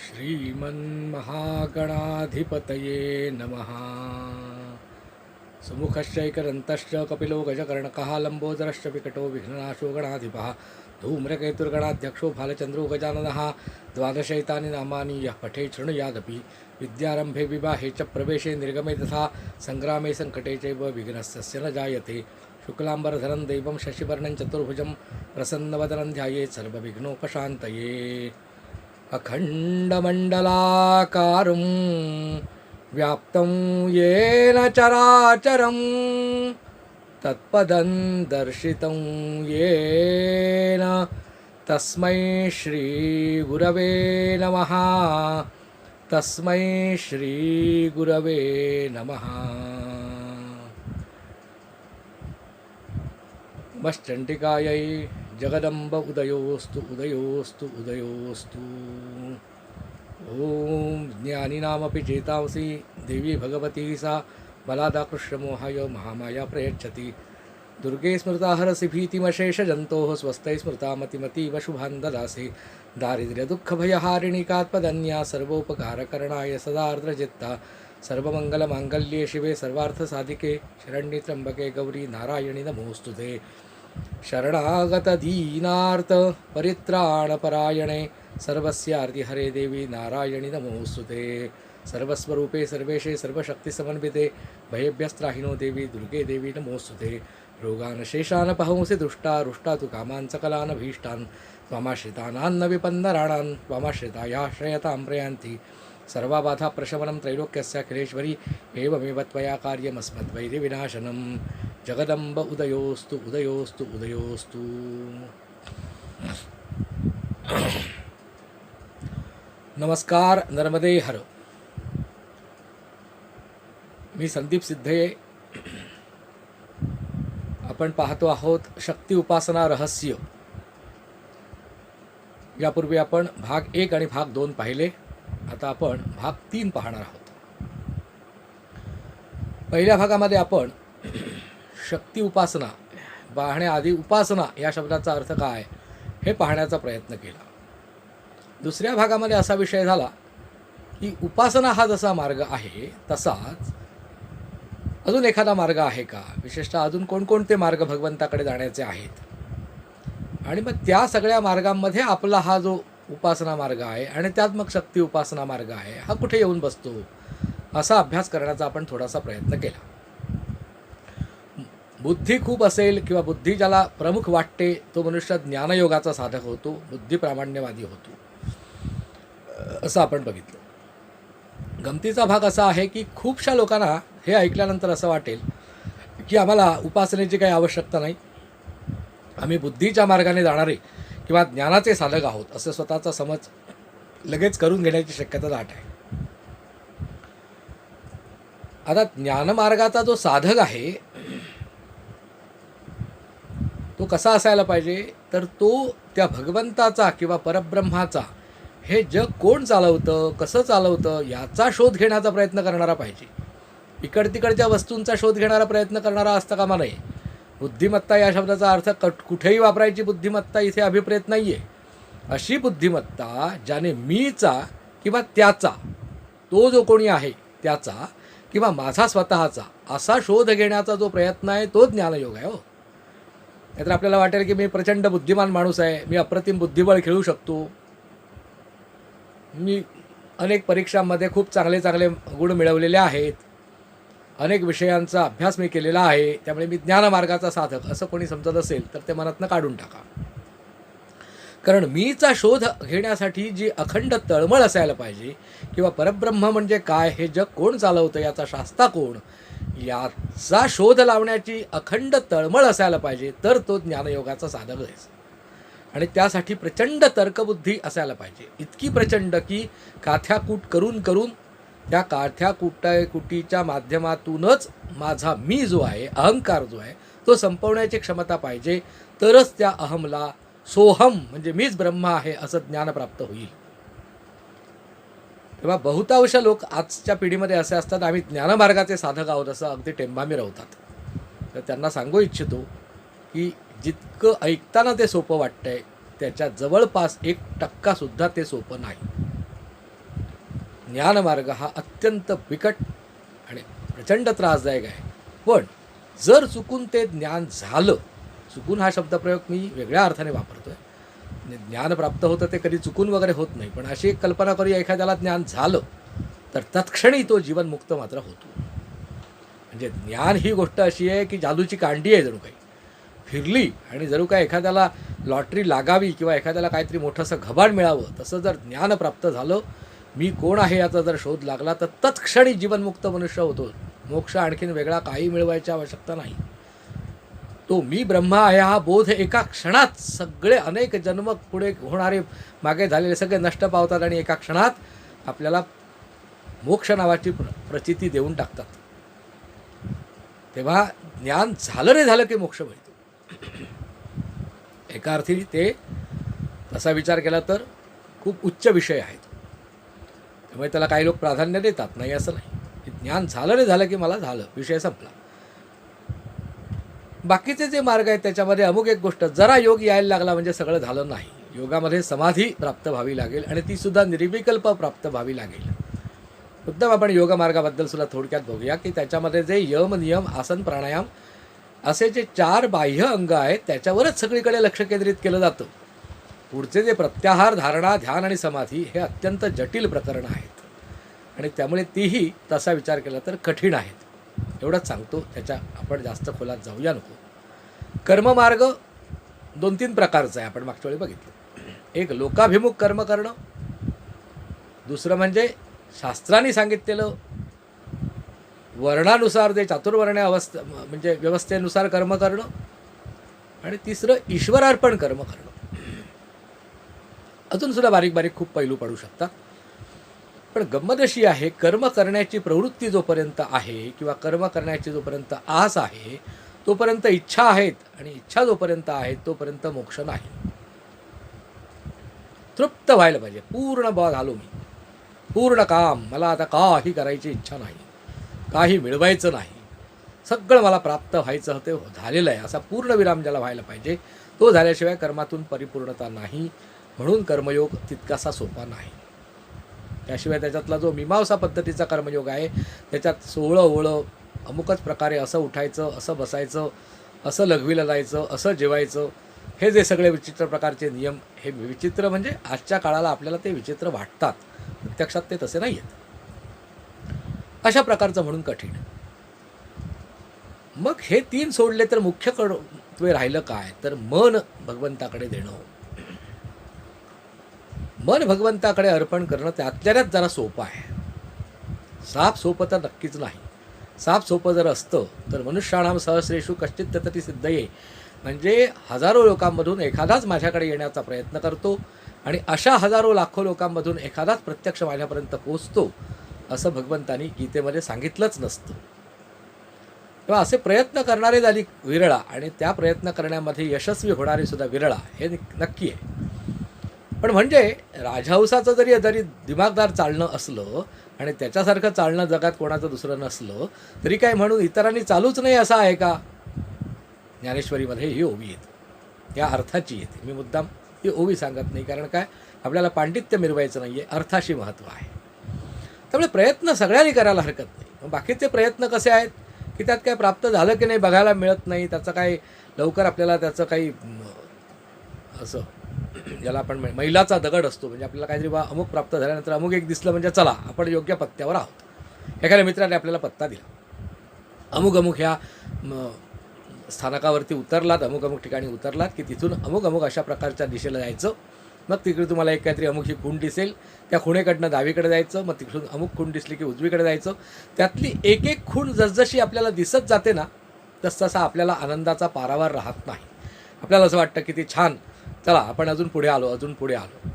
श्रीमन्महागणाधिपतये नमः। सुमुखश्चैकदन्तश्च कपिलो गजकर्णकः लम्बोदरश्च विकटो विघ्ननाशो गणाधिपः धूम्रकेतुर्गणाध्यक्षो भालचन्द्रो गजाननः। द्वादशैतानि नामानि यः पठे शृणुयादपि विद्यारम्भे विवाहे च प्रवेशे निर्गमे तथा सङ्ग्रामे सङ्कटे चैव विघ्नस्य न जायते। शुक्लाम्बरधरं दैवं शशिवर्णं चतुर्भुजं प्रसन्नवदनं ध्यायेत् सर्वविघ्नोपशान्तये। अखण्डमण्डलाकारं व्याप्तं येन चराचरं तत्पदं दर्शितं येन तस्मै श्रीगुरवे नमः। तस्मै श्रीगुरवे नमः। नमश्चण्डिकायै जगदम्ब उदयोस्तु उदयोस्तु उदयोस्तु। ॐ ज्ञानिनामपि चेतांसि देवी भगवती सा बलादाकृष्यमोहाय महामाया प्रयच्छति। दुर्गे स्मृता हरसि भीतिमशेषजन्तोः स्वस्यै स्मृता मतिमतीव शुभान् ददासि। दारिद्र्यदुःखभयहारिणि कात्पदन्या सर्वोपकारकरणाय सदार्द्रचित्ता। सर्वमङ्गलमाङ्गल्ये शिवे सर्वार्थसाधिके शरण्ये त्र्यम्बके गौरी नारायणि नमोऽस्तुते। शरणागतदीनार्थ परित्राणपरायणे सर्वस्यार्ति हरे देवी नारायणि नमोऽस्तुते। सर्वस्वरूपे सर्वेशे सर्वशक्तिसमन्विते भयेभ्यस्त्राहिनो देवी दुर्गे देवी नमोऽस्तुते। रोगानशेषान् पहंसि दुष्टा रुष्टा तु कामान् सकलान् भीष्टान् त्वमाश्रितानान्न विपन्नराणान् त्वमाश्रितायाः श्रयतां प्रयान्ति। सर्वबाधा प्रशमनं त्रैलोक्यस्याखिलेश्वरी एवमेव त्वया कार्यमस्मद्वैरिविनाशनं। जगदम्ब उदयोस्तु उदयोस्तु उदयोस्तु। नमस्कार नर्मदे हर। मी संदीप सिद्धे। आपण पाहतो आहोत शक्ती उपासना रहस्य। यापूर्वी आपण भाग 1 आणि भाग 2 पाहिले। आता आपण भाग 3 पाहणार आहोत। पहिल्या भागामध्ये आपण शक्ती उपासना पाहण्याआधी उपासना या शब्दाचा अर्थ काय हे पाहण्याचा प्रयत्न केला। दुसऱ्या भागामध्ये असा विषय झाला की उपासना हा जसा मार्ग आहे तसाच अजून एखादा मार्ग आहे का, विशेषतः अजून कोणकोणते मार्ग भगवंताकडे जाण्याचे आहेत, आणि मग त्या सगळ्या मार्गांमध्ये आपला हा जो उपासना मार्ग आहे आणि त्यात मग शक्ती उपासना मार्ग आहे हा कुठे येऊन बसतो, असा अभ्यास करण्याचा आपण थोडासा प्रयत्न केला। बुद्धी खूप असेल किंवा बुद्धी ज्याला प्रमुख वाटते तो मनुष्य ज्ञानयोगाचा साधक होतो, बुद्धिप्रामाण्यवादी होतो, असं आपण बघितलं। गमतीचा भाग असा आहे की खूपशा लोकांना हे ऐकल्यानंतर असं वाटेल की आम्हाला उपासनेची काही आवश्यकता नाही, आम्ही बुद्धीच्या मार्गाने जाणारे किंवा ज्ञानाचे साधक आहोत, असं स्वतःचा समज लगेच करून घेण्याची शक्यता दाट आहे। आता ज्ञानमार्गाचा जो साधक आहे तो कसा असायला पाहिजे, तर तो त्या भगवंताचा किंवा परब्रह्माचा हे जग कोण चालवतं, कसं चालवतं याचा शोध घेण्याचा प्रयत्न करणारा पाहिजे। इकडतिकडच्या वस्तूंचा शोध घेणारा प्रयत्न करणारा असता कामा नये। बुद्धिमत्ता या शब्दाचा अर्थ कुठेही वापरायची बुद्धिमत्ता इथे अभिप्रेत नाही आहे। अशी बुद्धिमत्ता ज्याने मीचा किंवा त्याचा, तो जो कोणी आहे त्याचा किंवा माझा स्वतःचा असा शोध घेण्याचा जो प्रयत्न आहे तो ज्ञानयोग आहे। हो, नाहीतर आपल्याला वाटेल की मी प्रचंड बुद्धिमान माणूस आहे, मी अप्रतिम बुद्धिबळ खेळू शकतो, मी अनेक परीक्षांमध्ये खूप चांगले चांगले गुण मिळवलेले आहेत, अनेक विषयांचा अभ्यास मी केलेला आहे, त्यामुळे मी ज्ञानमार्गाचा साधक असं कोणी समजत असेल तर ते मनातनं काढून टाका। कारण मीचा शोध घेण्यासाठी जी अखंड तळमळ असायला पाहिजे किंवा परब्रह्म म्हणजे काय, हे जग कोण चालवतं, याचा शास्ता कोण, याचा शोध लावण्याची अखंड तळमळ असायला पाहिजे, तर तो ज्ञानयोगाचा साधक आहे। आणि त्यासाठी प्रचंड तर्कबुद्धी असायला पाहिजे, इतकी प्रचंड की काथ्याकूट करून करून त्या काथ्याकुटीच्या माध्यमातूनच माझा मी जो आहे, अहंकार जो आहे, तो संपवण्याची क्षमता पाहिजे, तरच त्या अहमला सोहम म्हणजे मीच ब्रह्म आहे असं ज्ञान प्राप्त होईल। तेव्हा बहुतांश लोक आजच्या पिढीमध्ये असे असतात, आम्ही ज्ञानमार्गाचे साधक आहोत असं अगदी टेंबामी राहतात। तर त्यांना सांगू इच्छितो की जितकं ऐकताना ते सोपं वाटतंय त्याच्या जवळपास 1% सुद्धा ते सोपं नाही। ज्ञानमार्ग हा अत्यंत बिकट आणि प्रचंड त्रासदायक आहे. पण जर चुकून ते ज्ञान झालं, चुकून हा शब्दप्रयोग मी वेगळ्या अर्थाने वापरतो आहे, ज्ञान प्राप्त होतं ते कधी चुकून वगैरे होत नाही, पण अशी एक कल्पना करूया एखाद्याला ज्ञान झालं तर तत्क्षणी तो जीवनमुक्त मात्र होतो. म्हणजे ज्ञान ही गोष्ट अशी आहे की जादूची कांडी आहे, जणू काही फिरली आणि जणू काय एखाद्याला लॉटरी लागावी किंवा एखाद्याला काहीतरी मोठंसं घबाड मिळावं, तसं जर ज्ञान प्राप्त झालं, मी कोण आहे याचा जर शोध लागला, तर तत्क्षणी जीवनमुक्त मनुष्य होतो. मोक्ष आणखीन वेगळा काही मिळवायची आवश्यकता नाही. तो मी ब्रह्मा आहे हा बोध एका क्षणात, सगळे अनेक जन्म पुढे होणारे मागे झालेले सगळे नष्ट पावतात आणि एका क्षणात आपल्याला मोक्ष नावाची प्रचिती देऊन टाकतात. तेव्हा ज्ञान झालं रे झालं की मोक्ष मिळतो. एका अर्थी ते तसा विचार केला तर खूप उच्च विषय आहे तो. त्यामुळे त्याला काही लोक प्राधान्य देतात, नाही असं नाही. ज्ञान झालं रे झालं की मला झालं, विषय संपला. बाकीचे जे मार्ग आहेत त्याच्यामध्ये अमुक एक गोष्ट, जरा योग यायला लागला म्हणजे सगळं झालं नाही. योगामध्ये समाधी प्राप्त व्हावी लागेल आणि ती सुद्धा निर्विकल्प प्राप्त व्हावी लागेल. मुद्दाम आपण योगमार्गाबद्दल सुद्धा थोडक्यात बघूया की त्याच्यामध्ये जे यम नियम आसन प्राणायाम असे जे 4 बाह्य अंग आहेत त्याच्यावरच सगळीकडे लक्ष केंद्रित केलं जातं. पुढचे जे प्रत्याहार, धारणा, ध्यान आणि समाधी हे अत्यंत जटिल प्रकरणं आहेत आणि त्यामुळे तीही तसा विचार केला तर कठीण आहेत. एवढंच सांगतो, त्याच्या आपण जास्त खोलात जाऊया नको. कर्ममार्ग 2-3 प्रकारचा आहे, आपण मागच्या वेळी बघितलं. एक लोकाभिमुख कर्म करणं, दुसरं म्हणजे शास्त्रांनी सांगितलेलं वर्णानुसार जे चातुर्वर्ण्य अवस्था म्हणजे व्यवस्थेनुसार कर्म करणं, आणि तिसरं ईश्वरार्पण कर्म करणं. अजूनसुद्धा बारीक बारीक खूप पैलू पडू शकतात. पण गंमत अशी आहे, कर्म करण्याची प्रवृत्ती जोपर्यंत आहे किंवा कर्म करण्याची जोपर्यंत आस आहे तोपर्यंत इच्छा आहेत, आणि इच्छा जोपर्यंत आहेत तोपर्यंत मोक्ष नाही. तृप्त व्हायला पाहिजे, पूर्ण बॉ झालो मी, पूर्ण काम, मला आता काही करायची इच्छा नाही, काही मिळवायचं नाही, सगळं मला प्राप्त व्हायचं ते झालेलं आहे, असा पूर्णविराम ज्याला व्हायला पाहिजे तो झाल्याशिवाय कर्मातून परिपूर्णता नाही. म्हणून कर्मयोग तितकासा सोपा नाही. त्याशिवाय त्याच्यातला जो मीमांसा पद्धतीचा कर्मयोग आहे त्याच्यात 16 ओळं अमुकच प्रकारे असं उठायचं, असं बसायचं, असं लघवीला जायचं, असं जेवायचं, हे जे सगळे विचित्र प्रकारचे नियम, हे विचित्र म्हणजे आजच्या काळाला आपल्याला ते विचित्र वाटतात, प्रत्यक्षात ते तसे नाही आहेत. अशा प्रकारचं म्हणून कठीण. मग हे 3 सोडले तर मुख्य कर्तव्य राहिलं काय, तर मन भगवंताकडे देणं. मन भगवंताकडे अर्पण करणं त्यातल्या त्यात जरा सोपं आहे. साप सोपं तर नक्कीच नाही. साप सोपं जर असतं तर मनुष्याणाम सहस्रेषु कश्चित् तती सिद्धये, म्हणजे हजारो लोकांमधून एखादाच माझ्याकडे येण्याचा प्रयत्न करतो आणि अशा हजारो लाखो लोकांमधून एखादाच प्रत्यक्ष माझ्यापर्यंत पोचतो, असं भगवंतानी गीतेमध्ये सांगितलंच नसतं. तेव्हा असे प्रयत्न करणारे झाली विरळा, आणि त्या प्रयत्न करण्यामध्ये यशस्वी होणारे सुद्धा विरळा, हे नक्की आहे. पण म्हणजे राजहंसाचं जरी दिमागदार चालणं असलं आणि त्याच्यासारखं चालणं जगात कोणाचं दुसरं नसलं तरी काय म्हणून इतरांनी चालूच नाही असं आहे का? ज्ञानेश्वरीमध्ये ही ओवी येते, या अर्थाची येते. मी मुद्दाम ही ओवी सांगत नाही, कारण काय, आपल्याला पांडित्य मिरवायचं नाही आहे, अर्थाशी महत्त्व आहे. त्यामुळे प्रयत्न सगळ्यांनी करायला हरकत नाही. मग बाकीचे प्रयत्न कसे आहेत की त्यात काय प्राप्त झालं की नाही बघायला मिळत नाही, त्याचं काही लवकर आपल्याला त्याचं काही असं ज्याला आपण मैलाचा दगड असतो, म्हणजे आपल्याला काहीतरी अमुक प्राप्त झाल्यानंतर अमुक एक दिसलं म्हणजे चला आपण योग्य पत्त्यावर आहोत. एखाद्या मित्राने आपल्याला पत्ता दिला, अमुक अमुक ह्या स्थानकावरती उतरलात, अमुक अमुक ठिकाणी उतरलात की तिथून अमुक अमुक अशा प्रकारच्या दिशेला जायचं, मग तिकडे तुम्हाला एक काहीतरी अमुक ही खूण दिसेल, त्या खुणेकडनं डावीकडे जायचं, मग तिकडून अमुक खूण दिसली की उजवीकडे जायचं. त्यातली एक एक खूण जसजशी आपल्याला दिसत जाते ना तसतसा आपल्याला आनंदाचा पारावार राहत नाही. आपल्याला असं वाटतं की ती छान, चला आपण अजून पुढे आलो, अजून पुढे आलो.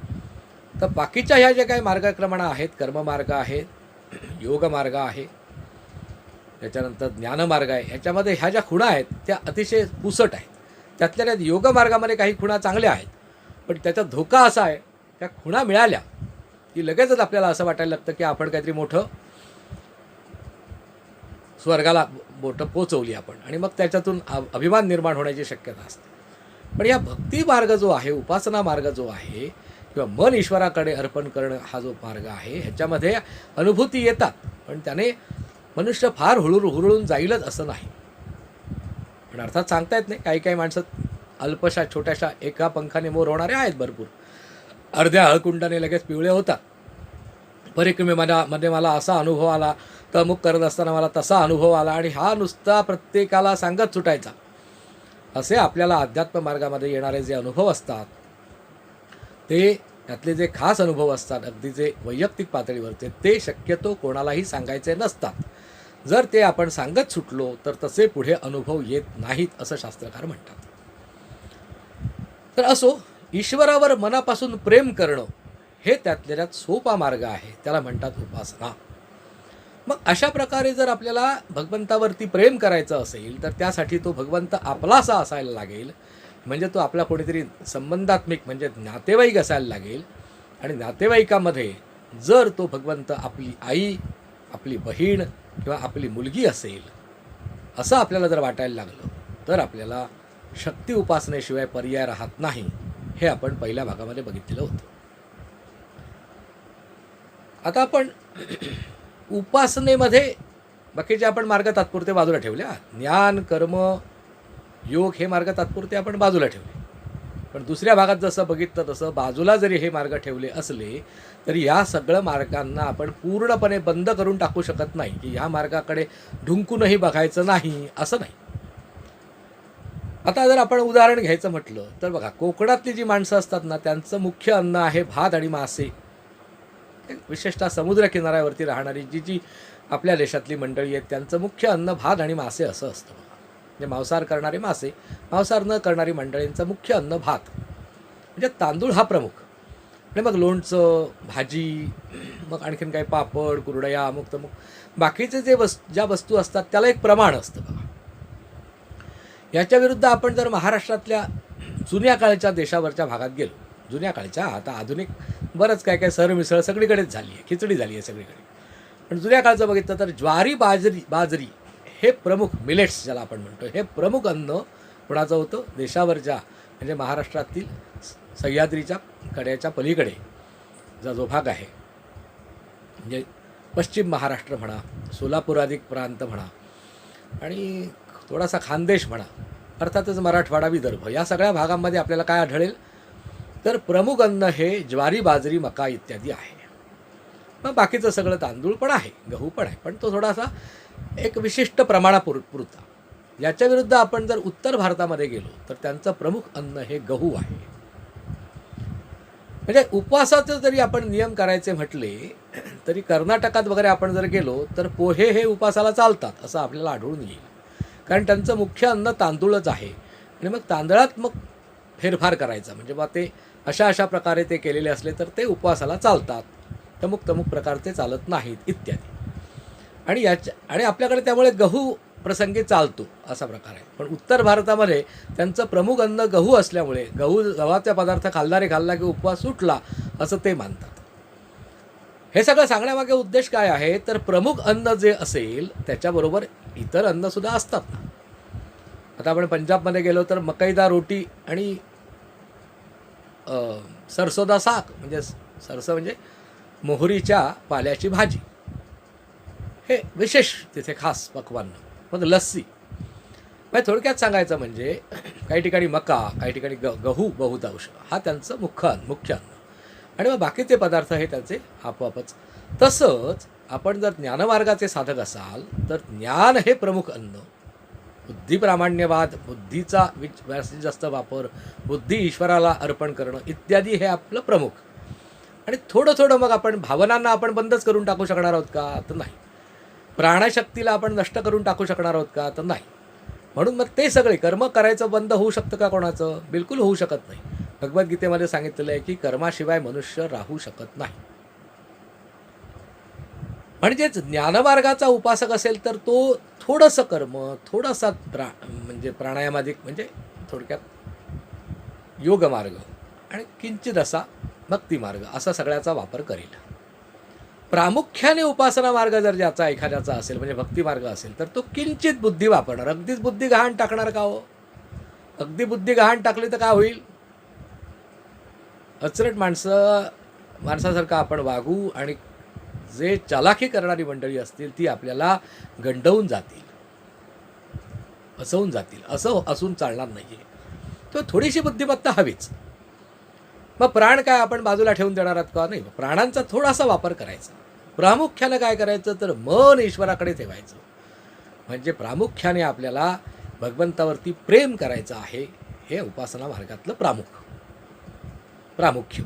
तर बाकीच्या ह्या ज्या काही मार्गक्रमणा आहेत, कर्ममार्ग आहे, योगमार्ग आहे, त्याच्यानंतर ज्ञानमार्ग आहे, ह्याच्यामध्ये ह्या ज्या खुणा आहेत त्या अतिशय पुसट आहेत. त्यातल्या त्यात योगमार्गामध्ये काही खुणा चांगल्या आहेत, पण त्याचा धोका असा आहे, त्या खुणा मिळाल्या की लगेचच आपल्याला असं वाटायला लागतं की आपण काहीतरी मोठं स्वर्गाला बोटं पोचवली आपण, आणि मग त्याच्यातून अभिमान निर्माण होण्याची शक्यता असते. पण या भक्ती मार्ग जो आहे, उपासना मार्ग जो आहे किंवा मन ईश्वराकडे अर्पण करणं हा जो मार्ग आहे, ह्याच्यामध्ये अनुभूती येतात, पण त्याने मनुष्य फार हुरळून जाईलच असं नाही. पण अर्थात सांगता येत नाही. काही काही माणसं अल्पशा छोट्याशा एका पंखाने मोर होणारे आहेत भरपूर. अर्ध्या हळकुंडाने लगेच पिवळे होतात. परिक्रमेमध्ये मला असा अनुभव आला, तर अमुक करत असताना मला तसा अनुभव आला, आणि हा नुसता प्रत्येकाला सांगत सुटायचा. असे आपल्याला अध्यात्म मार्गामध्ये येणारे जे अनुभव असतात, ते त्यातले जे खास अनुभव असतात, अगदी जे वैयक्तिक पातळीवरचे, ते शक्यतो कोणालाही सांगायचे नसतात. जर ते आपण सांगत सुटलो तर तसे पुढे अनुभव येत नाहीत असं शास्त्रकार म्हणतात. तर असो, ईश्वरावर मनापासून प्रेम करणं हे त्यातल्या सोपा मार्ग आहे, त्याला म्हणतात उपासना. मग अशा प्रकारे जर आपल्याला भगवंतावरती प्रेम करायचं असेल तर त्यासाठी तो भगवंत आपलासा असायला लागेल. म्हणजे तो आपला कोणीतरी संबंधात्मिक म्हणजे नातेवाईक असायला लागेल. आणि नातेवाईकामध्ये जर तो भगवंत आपली आई, आपली बहीण किंवा आपली मुलगी असेल, असं आपल्याला जर वाटायला लागलं तर आपल्याला शक्ती उपासनेशिवाय पर्याय राहत नाही. हे आपण पहिल्या भागामध्ये बघितलेलं होतं. आता आपण उपासनेमध्ये बाकीचे आपण मार्ग तात्पुरते बाजूला ठेवले. ज्ञान, कर्म, योग हे मार्ग तात्पुरते आपण बाजूला ठेवले. पण दुसऱ्या भागात जसं बघितलं तसं बाजूला जरी हे मार्ग ठेवले असले तरी या सगळ्या मार्गांना आपण पूर्णपणे बंद करून टाकू शकत नाही, की ह्या मार्गाकडे ढुंकूनही बघायचं नाही असं नाही. आता जर आपण उदाहरण घ्यायचं म्हटलं तर बघा, कोकणातली जी माणसं असतात ना, त्यांचं मुख्य अन्न आहे भात आणि मासे. विशेषतः समुद्रकिनाऱ्यावरती राहणारी जी आपल्या देशातली मंडळी आहेत, त्यांचं मुख्य अन्न भात आणि मासे असं असतं. म्हणजे मांसाहार करणारे मासे, मांसाहार न करणारी मंडळींचं मुख्य अन्न भात, म्हणजे तांदूळ हा प्रमुख. आणि मग लोणचं, भाजी, मग आणखीन काही पापड, कुरडया, अमुक तमुक बाकीचे ज्या वस्तू असतात त्याला एक प्रमाण असतं बघा. याच्या विरुद्ध आपण जर महाराष्ट्रातल्या जुन्या काळच्या देशावरच्या भागात गेलो, जुन्या काळच्या, आता आधुनिक बरंच काय काय सरमिसळ सगळीकडेच झाली आहे, खिचडी झाली आहे सगळीकडे. पण जुन्या काळचं बघितलं तर ज्वारी, बाजरी हे प्रमुख मिलेट्स ज्याला आपण म्हणतो, हे प्रमुख अन्न कुणाचं होतं? देशावरच्या म्हणजे महाराष्ट्रातील सह्याद्रीच्या कड्याच्या पलीकडे जो भाग आहे, म्हणजे पश्चिम महाराष्ट्र म्हणा, सोलापुराधिक प्रांत म्हणा, आणि थोडासा खानदेश म्हणा, अर्थातच मराठवाडा, विदर्भ, या सगळ्या भागांमध्ये आपल्याला काय आढळेल तर प्रमुख अन्न हे ज्वारी, बाजरी, मका इत्यादी आहे. मग बाकीचं सगळं तांदूळ पण आहे, गहू पण आहे, पण तो थोडासा एक विशिष्ट प्रमाणापुरता. याच्या विरुद्ध आपण जर उत्तर भारतामध्ये गेलो तर त्यांचं प्रमुख अन्न हे गहू आहे. म्हणजे उपवासाचे जरी आपण नियम करायचे म्हटले तरी कर्नाटकात वगैरे आपण जर गेलो तर पोहे हे उपवासाला चालतात असं आपल्याला आढळून येईल. कारण त्यांचं मुख्य अन्न तांदूळच आहे. आणि मग तांदळात मग फेरफार करायचा, म्हणजे मग ते अशा प्रकारे ते केलेले असले तर ते उपवासाला चालतात, तमुक प्रकारचे चालत नाहीत इत्यादी. आणि आपल्याकडे त्यामुळे गहू प्रसंगी चालतो असा प्रकार आहे. पण उत्तर भारतामध्ये त्यांचं प्रमुख अन्न गहू असल्यामुळे गव्हाचा पदार्थ खाल्ला की उपवास सुटला असं ते मानतात. हे सगळं सांगण्यामागे उद्देश काय आहे तर प्रमुख अन्न जे असेल त्याच्याबरोबर इतर अन्नसुद्धा असतात ना. आता आपण पंजाबमध्ये गेलो तर मकईदा रोटी आणि सरसोदा साग, म्हणजे सरसं म्हणजे मोहरीच्या पाल्याची भाजी, हे विशेष तिथे खास पक्वान्न. मग लस्सी. म्हणजे थोडक्यात सांगायचं म्हणजे काही ठिकाणी मका, काही ठिकाणी गहू बहुतांश हा त्यांचं मुख्य अन्न, आणि मग बाकीचे पदार्थ हे त्यांचे आपोआपच. तसंच आपण जर ज्ञानमार्गाचे साधक असाल तर ज्ञान हे प्रमुख अन्न, बुद्धिप्रामाण्यवाद, बुद्धीचा जास्तीत जास्त वापर, बुद्धी ईश्वराला अर्पण करणं इत्यादी हे आपलं प्रमुख. आणि थोडं मग आपण भावनांना आपण बंदच करून टाकू शकणार आहोत का तर नाही. प्राणशक्तीला आपण नष्ट करून टाकू शकणार आहोत का तर नाही. म्हणून मग ते सगळे कर्म करायचं बंद होऊ शकतं का कोणाचं? बिलकुल होऊ शकत नाही. भगवद्गीतेमध्ये सांगितलेलं आहे की कर्माशिवाय मनुष्य राहू शकत नाही. म्हणजेच ज्ञानमार्गाचा उपासक असेल तर तो थोडंसं कर्म, थोडासा म्हणजे प्राणायामाधिक, म्हणजे थोडक्यात योगमार्ग आणि किंचित असा भक्तिमार्ग असा सगळ्याचा वापर करेल. प्रामुख्याने उपासना मार्ग जर ज्याचा एखाद्याचा असेल म्हणजे भक्तिमार्ग असेल तर तो किंचित बुद्धी वापरणार. अगदीच बुद्धी गहाण टाकणार का हो? अगदी बुद्धी गहाण टाकली तर काय होईल? अचरट माणसासारखं आपण वागू आणि जे चालाखी करणारी मंडळी असतील ती आपल्याला गंडवून जातील, फसवून जातील. असं असून चालणार नाही आहे. तर थोडीशी बुद्धिमत्ता हवीच. मग प्राण काय आपण बाजूला ठेवून देणार आहात का? नाही. प्राणांचा थोडासा वापर करायचा. प्रामुख्यानं काय करायचं तर मन ईश्वराकडे ठेवायचं. म्हणजे प्रामुख्याने आपल्याला भगवंतावरती प्रेम करायचं आहे. हे उपासना मार्गातलं प्रामुख्य.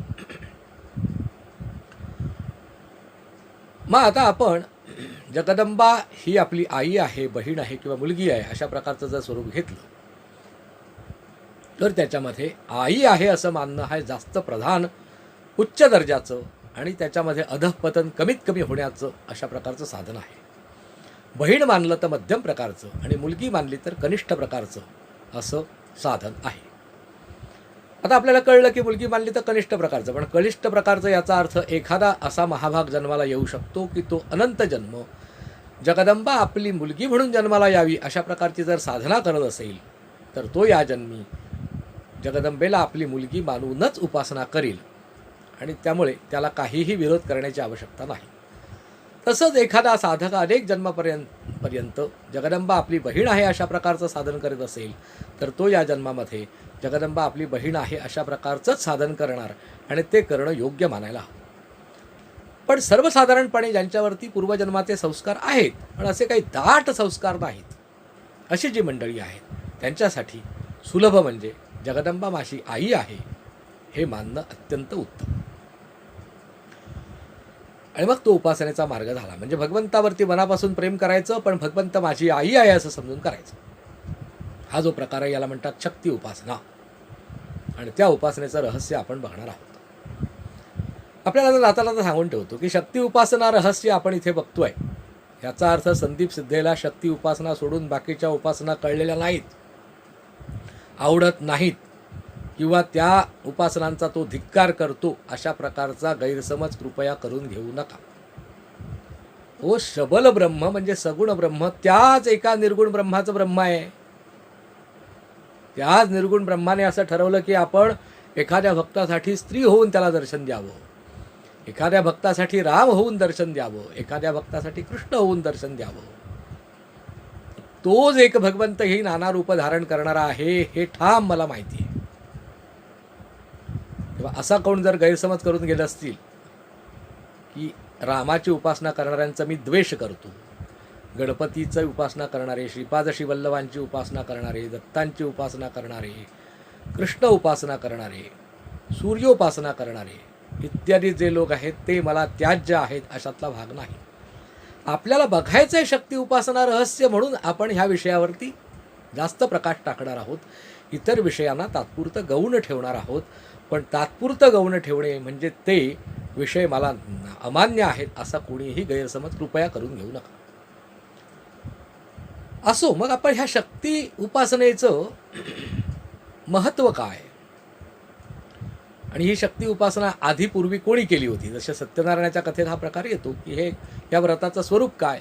मग आता आपण जगदंबा ही आपली आई आहे, बहीण आहे किंवा मुलगी आहे अशा प्रकारचं जर स्वरूप घेतलं तर त्याच्यामध्ये आई आहे असं मानणं हे जास्त प्रधान उच्च दर्जाचं आणि त्याच्यामध्ये अधःपतन कमीत कमी होण्याचं अशा प्रकारचं साधन आहे. बहीण मानलं तर मध्यम प्रकारचं आणि मुलगी मानली तर कनिष्ठ प्रकारचं असं साधन आहे. आता आपल्याला कळलं की मुलगी मानली तर कनिष्ठ प्रकारचं, पण कनिष्ठ प्रकारचं याचा अर्थ एखादा असा महाभाग जन्माला येऊ शकतो की तो अनंत जन्म जगदंबा आपली मुलगी म्हणून जन्माला यावी अशा प्रकारची जर साधना करत असेल तर तो या जन्मी जगदंबेला आपली मुलगी मानूनच उपासना करील आणि त्यामुळे त्याला काहीही विरोध करण्याची आवश्यकता नाही. तसंच एखादा साधक अनेक जन्मापर्यंत जगदंबा आपली बहीण आहे अशा प्रकारचं साधन करीत असेल तर तो या जन्मामध्ये जगदंबा आपली बहीण आहे अशा प्रकारचंच साधन करणार आणि ते करणं योग्य मानायला हवं. पण सर्वसाधारणपणे ज्यांच्यावरती पूर्वजन्माचे संस्कार आहेत पण असे काही दाट संस्कार नाहीत अशी जी मंडळी आहेत त्यांच्यासाठी सुलभ म्हणजे जगदंबा माझी आई आहे हे मानणं अत्यंत उत्तम. आणि मग तो उपासनेचा मार्ग झाला. म्हणजे भगवंतावरती मनापासून प्रेम करायचं पण भगवंत माझी आई आहे असं समजून करायचं. हा जो प्रकार आहे याला म्हणतात शक्ती उपासना आणि त्या उपासनेचं रहस्य आपण बघणार आहोत. आपल्याला आता सांगून ठेवतो की शक्ती उपासना रहस्य आपण इथे बघतोय. याचा अर्थ संदीप सिद्धेला शक्ती उपासना सोडून बाकीच्या उपासना कळलेल्या नाहीत, आवडत नाहीत किंवा त्या उपासनांचा तो धिक्कार करतो अशा प्रकारचा गैरसमज कृपया करून घेऊ नका. ओ शबल ब्रह्म म्हणजे सगुण ब्रह्म त्याच एका निर्गुण ब्रह्माचं ब्रह्म आहे. त्याच निर्गुण ब्रह्माने असं ठरवलं की आपण एखाद्या भक्तासाठी स्त्री होऊन त्याला दर्शन द्यावं, एखाद्या भक्तासाठी राम होऊन दर्शन द्यावं, एखाद्या भक्तासाठी कृष्ण होऊन दर्शन द्यावं. तोच एक भगवंत ही नाना रूप धारण करणारा आहे हे ठाम मला माहिती आहे. तेव्हा असा कोण जर गैरसमज करून गेले असतील की रामाची उपासना करणाऱ्यांचा मी द्वेष करतो, गणपतीची उपासना करणारे, श्रीपाद श्रीवल्लभांची उपासना करणारे, दत्तांची उपासना करणारे, कृष्ण उपासना करणारे, सूर्योपासना करणारे इत्यादी जे लोक आहेत ते मला त्याज्य आहेत अशातला भाग नाही. आपल्याला बघायचं आहे शक्ती उपासना रहस्य म्हणून आपण ह्या विषयावरती जास्त प्रकाश टाकणार आहोत. इतर विषयांना तात्पुरतं गौण ठेवणार आहोत. पण तात्पुरतं गौण ठेवणे म्हणजे ते विषय मला अमान्य आहेत असा कोणीही गैरसमज कृपया करून घेऊ नका. असो, मग आपण ह्या शक्ती उपासनेचं महत्त्व काय आणि ही शक्ती उपासना आधी पूर्वी कोणी केली होती, जसे सत्यनारायणाच्या कथेत हा प्रकार येतो की हे या व्रताचं स्वरूप काय,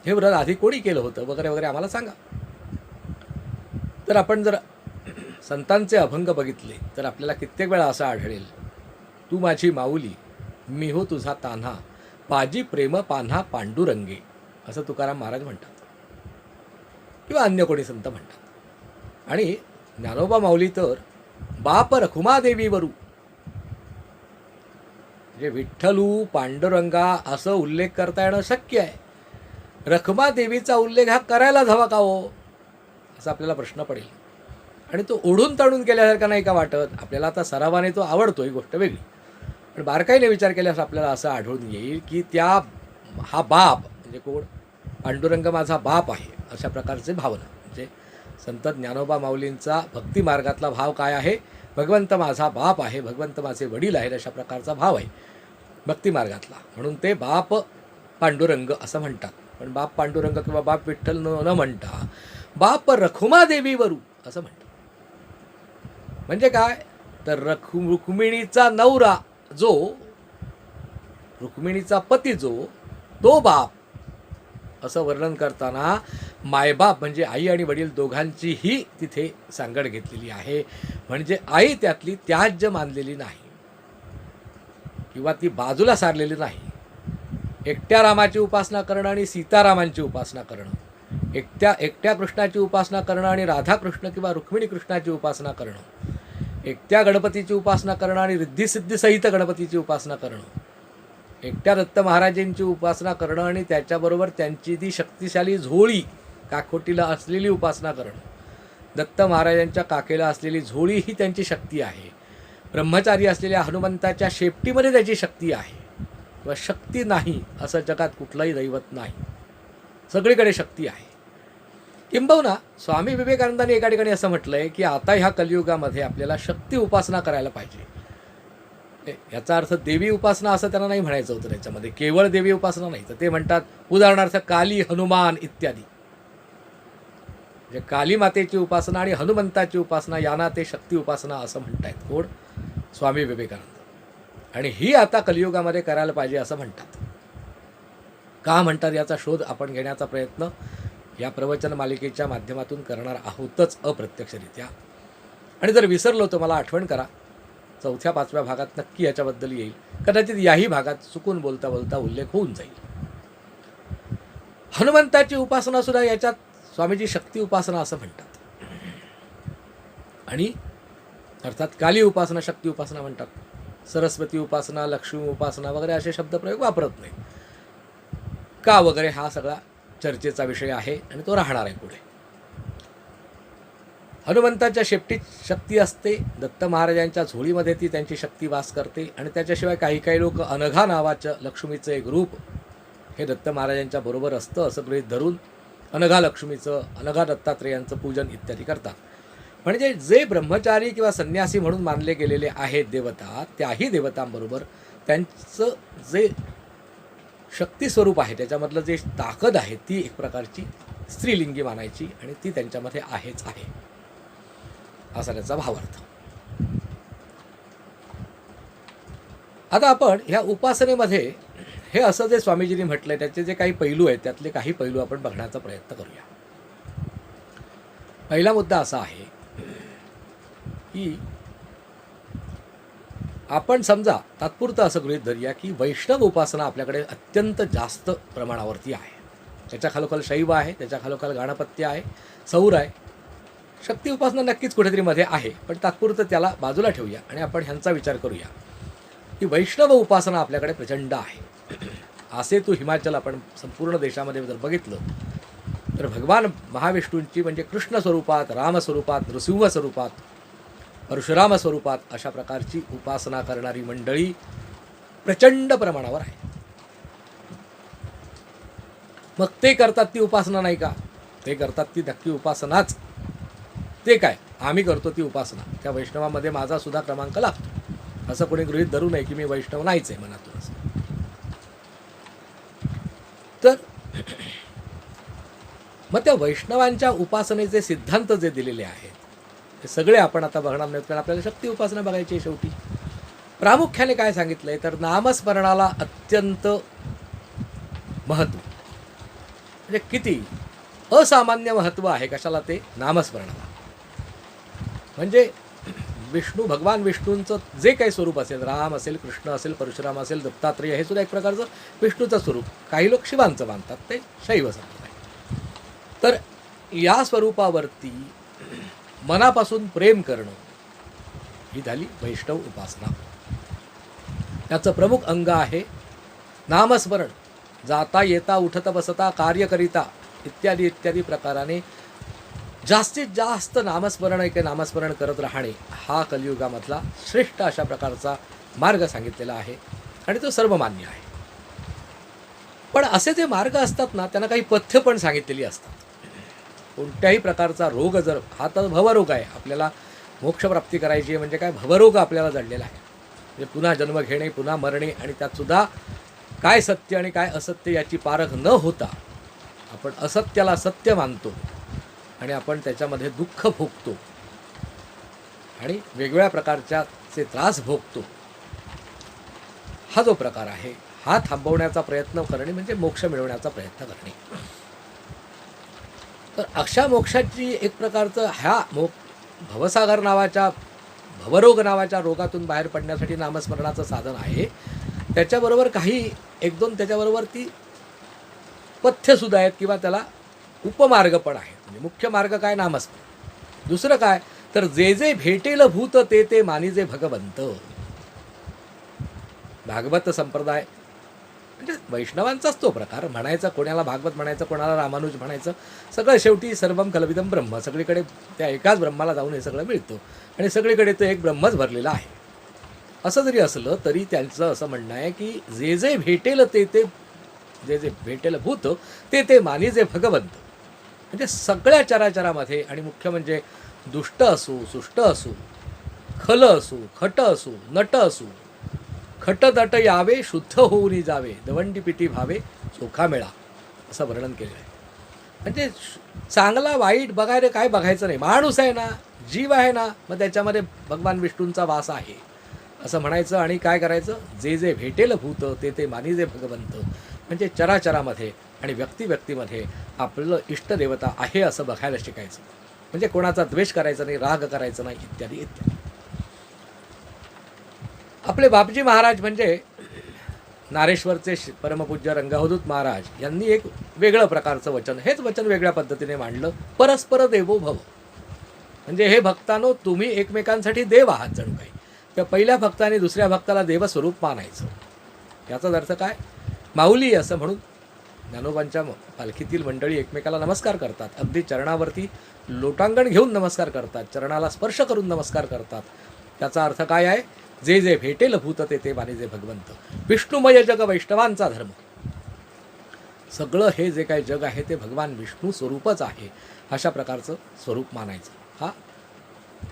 हे व्रत आधी कोणी केलं होतं वगैरे वगैरे आम्हाला सांगा. तर आपण जर संतांचे अभंग बघितले तर आपल्याला कित्येक वेळा असं आढळेल, तू माझी माऊली मी हो तुझा तान्हा, पाजी प्रेम पान्हा पांडुरंगे असं तुकाराम महाराज म्हणतात किंवा अन्य कोणी संत म्हणतात. आणि ज्ञानोबा माऊली तर बाप रखुमादेवीवरू म्हणजे विठ्ठलू पांडुरंगा असं उल्लेख करता येणं शक्य आहे. रखुमादेवीचा उल्लेख हा करायलाच हवा का हो असा आपल्याला प्रश्न पडेल. आणि तो ओढून ताणून केल्यासारखा नाही का वाटत आपल्याला. आता सरावाने तो आवडतो ही गोष्ट वेगळी, पण बारकाईने विचार केल्यास आपल्याला असं आढळून येईल की हा बाप म्हणजे कोण, पांडुरंग माझा बाप आहे अशा प्रकारचे भावना. म्हणजे संत ज्ञानोबा माऊलींचा भक्ती मार्गातला भाव काय आहे, भगवंत माझा बाप आहे, भगवंत माझे वडील आहेत अशा प्रकारचा भाव आहे भक्ती मार्गातला. म्हणून ते बाप पांडुरंग असं म्हणतात. पण बाप पांडुरंग किंवा बाप विठ्ठल न म्हणता बाप रखुमादेवीवरू असं म्हणतात. म्हणजे काय तर रुक्मिणीचा नवरा जो, रुक्मिणीचा पती जो, तो बाप असं वर्णन करताना मायबाप म्हणजे आई आणि वडील दोघांचीही तिथे सांगड घेतलेली आहे. म्हणजे आई त्यातली त्याज्य मानलेली नाही किंवा ती बाजूला सारलेली नाही. एकट्या रामाची उपासना करणं आणि सीतारामांची उपासना करणं, एकट्या कृष्णाची उपासना करणं आणि राधाकृष्ण किंवा रुक्मिणी कृष्णाची उपासना करणं, एकट्या गणपतीची उपासना करणं आणि रिद्धिसिद्धीसहित गणपतीची उपासना करणं, एकट्या दत्त महाराजांची उपासना करणं आणि त्याच्याबरोबर त्यांची ती शक्तिशाली झोळी काखोटीला असलेली उपासना करणं, दत्त महाराजांच्या काकेला असलेली झोळी ही त्यांची शक्ती आहे. ब्रह्मचारी असलेल्या हनुमंताच्या शेपटीमध्ये त्याची शक्ती आहे. किंवा शक्ती नाही असं जगात कुठलंही दैवत नाही, सगळीकडे शक्ती आहे. किंबहुना स्वामी विवेकानंदांनी एका ठिकाणी असं म्हटलं आहे की आता ह्या कलियुगामध्ये आपल्याला शक्ती उपासना करायला पाहिजे. याचा अर्थ देवी उपासना असं त्यांना नाही म्हणायचं होतं. त्याच्यामध्ये केवळ देवी उपासना नाही, तर ते म्हणतात उदाहरणार्थ काली, हनुमान इत्यादी. म्हणजे काली मातेची उपासना आणि हनुमंताची उपासना यांना ते शक्ती उपासना असं म्हणतायत. कोण? स्वामी विवेकानंद. आणि ही आता कलियुगामध्ये करायला पाहिजे असं म्हणतात. का म्हणतात याचा शोध आपण घेण्याचा प्रयत्न या प्रवचन मालिकेच्या माध्यमातून करणार आहोतच अप्रत्यक्षरित्या. आणि जर विसरलो तर मला आठवण करा, 4-5व्या भागात नक्की याच्याबद्दल येईल. कदाचित याही भागात चुकून बोलता बोलता उल्लेख होऊन जाईल. हनुमंताची उपासना सुद्धा याच्यात स्वामीजी शक्ती उपासना असं म्हणतात. आणि अर्थात काली उपासना शक्ती उपासना म्हणतात. सरस्वती उपासना, लक्ष्मी उपासना वगैरे असे शब्दप्रयोग वापरत नाही. का वगैरे हा सगळा चर्चेचा विषय आहे आणि तो राहणार आहे पुढे. हनुमंताच्या शेपटीत शक्ती असते, दत्त महाराजांच्या झोळीमध्ये ती त्यांची शक्ती वास करते. आणि त्याच्याशिवाय काही लोक अनघा नावाचं लक्ष्मीचं एक रूप हे दत्त महाराजांच्या बरोबर असतं असं गृहीत धरून अनघा लक्ष्मीचं, अनघा दत्तात्रेयांचं पूजन इत्यादी करतात. म्हणजे जे ब्रह्मचारी किंवा संन्यासी म्हणून मानले गेलेले आहेत देवता, त्याही देवतांबरोबर त्यांचं जे शक्ती स्वरूप आहे, त्याच्यामधलं जे ताकद आहे, ती एक प्रकारची स्त्रीलिंगी मानायची आणि ती त्यांच्यामध्ये आहेच आहे असा त्याचा भावार्थ. आता आपण ह्या उपासनेमध्ये हे असं जे स्वामीजींनी म्हटलंय त्याचे जे काही पैलू आहेत त्यातले काही पैलू आपण बघण्याचा प्रयत्न करूया. पहिला मुद्दा असा आहे की आपण समजा तात्पुरतं असं गृहीत धरूया की वैष्णव उपासना आपल्याकडे अत्यंत जास्त प्रमाणावरती आहे. त्याच्या खालोखाल शैव आहे, त्याच्या खालोखाल गाणपत्य आहे, सौर आहे. शक्ती उपासना नक्कीच कुठेतरी मध्ये आहे, पण तात्पुरतं त्याला बाजूला ठेवूया आणि आपण ह्यांचा विचार करूया की वैष्णव उपासना आपल्याकडे प्रचंड आहे. असे तू हिमाचल आपण संपूर्ण देशामध्ये जर बघितलं तर भगवान महाविष्णूंची म्हणजे कृष्ण स्वरूपात, राम स्वरूपात, नृसिंह स्वरूपात, परशुराम स्वरूपात अशा प्रकारची उपासना करणारी मंडळी प्रचंड प्रमाणावर आहे. मग ते करतात ती उपासना नाही का? ते करतात ती नक्की उपासनाच. ते काय? आम्ही करतो ती उपासना. त्या वैष्णवामध्ये माझा सुद्धा क्रमांक लागतो असं कोणी गृहीत धरू नये की मी वैष्णव नाहीच आहे मनातून असं. तर मग त्या वैष्णवांच्या उपासनेचे सिद्धांत जे दिलेले आहेत ते सगळे आपण आता बघणार नाहीत, कारण आपल्याला शक्ती उपासना बघायची आहे. शेवटी प्रामुख्याने काय सांगितलंय तर नामस्मरणाला अत्यंत महत्त्व, म्हणजे किती असामान्य महत्त्व आहे. कशाला? ते नामस्मरणाला. म्हणजे भगवान विष्णूंचं जे काही स्वरूप असेल, राम असेल, कृष्ण असेल, परशुराम असेल, दत्तात्रेय, हे सुद्धा एक प्रकारचं विष्णूचं स्वरूप. काही लोक शिवांचं मानतात, ते शैव संप्रदाय. तर या स्वरूपावरती मनापासून प्रेम करणं ही झाली वैष्णव उपासना. त्याचं प्रमुख अंग आहे नामस्मरण. जाता येता, उठता बसता, कार्य करिता इत्यादी इत्यादी प्रकाराने जास्तीत जास्त नामस्मरण करत राहणे हा कलियुगामधला श्रेष्ठ अशा प्रकारचा मार्ग सांगितलेला आहे आणि तो सर्वमान्य आहे. पण असे जे मार्ग असतात ना, त्यांना काही पथ्य पण सांगितलेली असतात. कोणत्याही प्रकारचा रोग जर, हा तर भवरोग आहे, आपल्याला मोक्षप्राप्ती करायची आहे म्हणजे काय, भवरोग आपल्याला जडलेला आहे. म्हणजे पुन्हा जन्म घेणे, पुन्हा मरणे, आणि त्यातसुद्धा काय सत्य आणि काय असत्य याची पारख न होता आपण असत्याला सत्य मानतो आणि आपण त्याच्यामध्ये दुःख भोगतो आणि वेगवेगळ्या प्रकारचे त्रास भोगतो. हा जो प्रकार आहे हा थांबवण्याचा प्रयत्न करणे म्हणजे मोक्ष मिळवण्याचा प्रयत्न करणे. तर अशा मोक्षाची एक प्रकारचं भवसागर नावाच्या भवरोग नावाच्या रोगातून बाहेर पडण्यासाठी नामस्मरणाचं साधन आहे. त्याच्याबरोबर काही एक दोन त्याच्याबरोबर ती पथ्यसुद्धा आहेत किंवा त्याला उपमार्ग पण आहेत. म्हणजे मुख्य मार्ग काय? नामस्मरण. दुसरं काय? तर जे जे भेटेल भूत ते ते मानिजे भगवंत. भागवत संप्रदाय म्हणजे वैष्णवांचाच तो प्रकार. म्हणायचा कोणाला भागवत म्हणायचं, कोणाला रामानुज म्हणायचं, सगळं शेवटी सर्वम कलविदम ब्रह्म. सगळीकडे त्या एकाच ब्रह्माला जाऊन हे सगळं मिळतं आणि सगळीकडे तो एक ब्रह्मच भरलेला आहे. असं जरी असलं तरी त्यांचं असं म्हणणं आहे की जे जे भेटेल ते ते जे जे भेटेल भूत ते ते मानिजे भगवंत. म्हणजे सगळ्या चराचरामध्ये आणि मुख्य म्हणजे दुष्ट असू, सुष्ट असू, खल असू, खट असू, नट असू, खटदट यावे शुद्ध होऊनी जावे, दवंडी पिटी भावे चोखा मेळा, असं वर्णन केलेलं आहे. म्हणजे चांगला वाईट बघायला काय बघायचं नाही. माणूस आहे ना, जीव आहे ना, मग त्याच्यामध्ये भगवान विष्णूंचा वास आहे असं म्हणायचं. आणि काय करायचं? जे जे भेटेल भूत ते ते मानिजे भगवंत. म्हणजे चराचरामध्ये आणि व्यक्तिव्यक्तीमध्ये आपलं इष्टदेवता आहे असं बघायला शिकायचं. म्हणजे कोणाचा द्वेष करायचा नाही, राग करायचा नाही, इत्यादी इत्यादी. आपले बापजी महाराज म्हणजे नारेश्वरचे परमपूज्य रंगावधूत महाराज यांनी एक वेगळं प्रकारचं वचन, हेच वचन वेगळ्या पद्धतीने मांडलं. परस्पर देवो भव. म्हणजे हे भक्तांनो, तुम्ही एकमेकांसाठी देव आहात जणू काही. त्या पहिल्या भक्ताने दुसऱ्या भक्ताला देवस्वरूप मानायचं. याचाच अर्थ काय? माऊली असं म्हणून ज्ञानोबांच्या पालखीतील मंडळी एकमेकाला नमस्कार करतात. अगदी चरणावरती लोटांगण घेऊन नमस्कार करतात, चरणाला स्पर्श करून नमस्कार करतात. त्याचा अर्थ काय आहे? जे जे भेटेल भूत ते ते मानिजे भगवंत. विष्णुमय जग वैष्णवांचा धर्म. सगळं हे जे काही जग आहे ते भगवान विष्णू स्वरूपच आहे, अशा प्रकारचं स्वरूप मानायचं. हा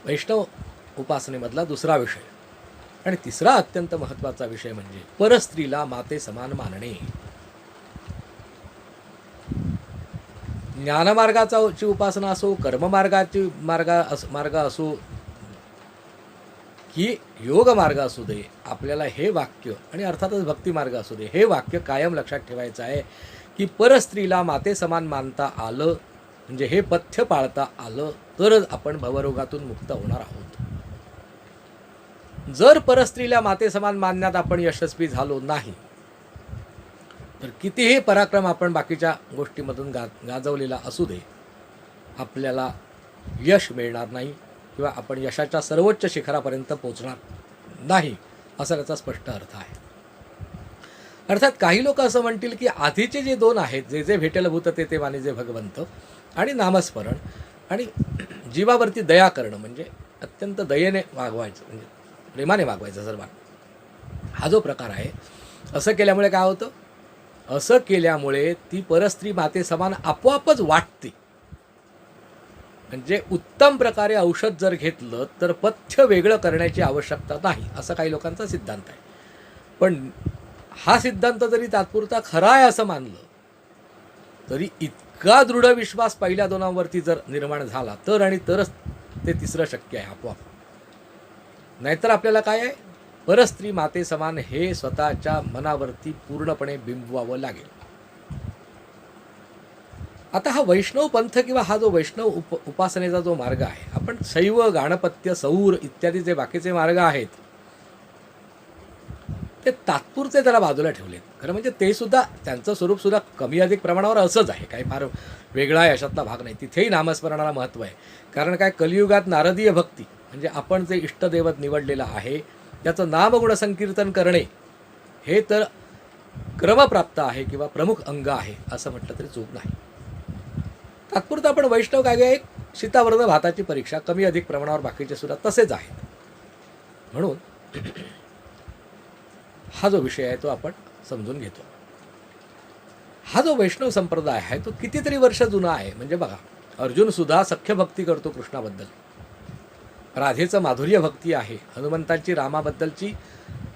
वैष्णव उपासनेमधला दुसरा विषय. आणि तिसरा अत्यंत महत्त्वाचा विषय म्हणजे परस्त्रीला माते समान मानणे. ज्ञानमार्गाची उपासना असो, कर्ममार्गाची मार्ग असो की योग मार्ग असू दे, आपल्याला हे वाक्य आणि अर्थातच भक्ती मार्ग असू दे, हे वाक्य कायम लक्षात ठेवायचं आहे की परस्त्रीला माते समान मानता आलं म्हणजे हे पथ्य पाळता आलं तरच आपण भवरोगातून मुक्त होणार आहोत. जर परस्त्रीला माते समान मानण्यात आपण यशस्वी झालो नाही तर कितीही पराक्रम आपण बाकीच्या गोष्टीमधून गाजवलेला असू दे, आपल्याला यश मिळणार नाही किंवा आपण यशाच्या सर्वोच्च शिखरापर्यंत पोचणार नाही, असा त्याचा स्पष्ट अर्थ आहे. अर्थात काही लोक असं म्हणतील की आधीचे जे दोन आहेत, जे जे भेटेल भूत ते ते मानिजे भगवंत आणि नामस्मरण आणि जीवावरती दया करणं, म्हणजे अत्यंत दयेने वागवायचं, म्हणजे प्रेमाने वागवायचं सर्वांना, हा जो प्रकार आहे, असं केल्यामुळे काय होतं? असं केल्यामुळे ती परस्त्री माते समान आपोआपच वाटते. म्हणजे उत्तम प्रकारे औषध जर घेतलं तर पथ्य वेगळं करण्याची आवश्यकता नाही, असं काही लोकांचा सिद्धांत आहे. पण हा सिद्धांत जरी तात्पुरता खरा आहे असं मानलं तरी इतका दृढ विश्वास पहिल्या दोनांवरती जर निर्माण झाला तर आणि तरच ते तिसरं शक्य आहे आपोआप. नाहीतर आपल्याला काय आहे? परस्त्री माते समान हे स्वतःच्या मनावरती पूर्णपणे बिंबवावं लागेल. आता हा वैष्णव पंथ किंवा हा जो वैष्णव उपासनेचा जो मार्ग आहे, आपण शैव, गाणपत्य, सौर इत्यादी जे बाकीचे मार्ग आहेत ते तात्पुरते त्याला बाजूला ठेवलेत. खरं म्हणजे ते सुद्धा त्यांचं स्वरूपसुद्धा कमी अधिक प्रमाणावर असंच आहे, काही फार वेगळा आहे अशातला भाग नाही. तिथेही नामस्मरणाला महत्त्व आहे. कारण काय, कलियुगात नारदीय भक्ती म्हणजे आपण जे इष्टदैवत निवडलेलं आहे त्याचं नामगुण संकीर्तन करणे हे तर क्रमप्राप्त आहे किंवा प्रमुख अंग आहे असं म्हटलं तरी चूक नाही. तात्पुरतं आपण वैष्णव काय एक शीतावर्ण भाताची परीक्षा, कमी अधिक प्रमाणावर बाकीचे सुद्धा तसेच आहेत. म्हणून हा जो विषय आहे तो आपण समजून घेतो. हा जो वैष्णव संप्रदाय आहे तो कितीतरी वर्ष जुना आहे. म्हणजे बघा, अर्जुन सुद्धा सख्य भक्ती करतो कृष्णाबद्दल, राधेचं माधुर्य भक्ती आहे, हनुमंतांची रामाबद्दलची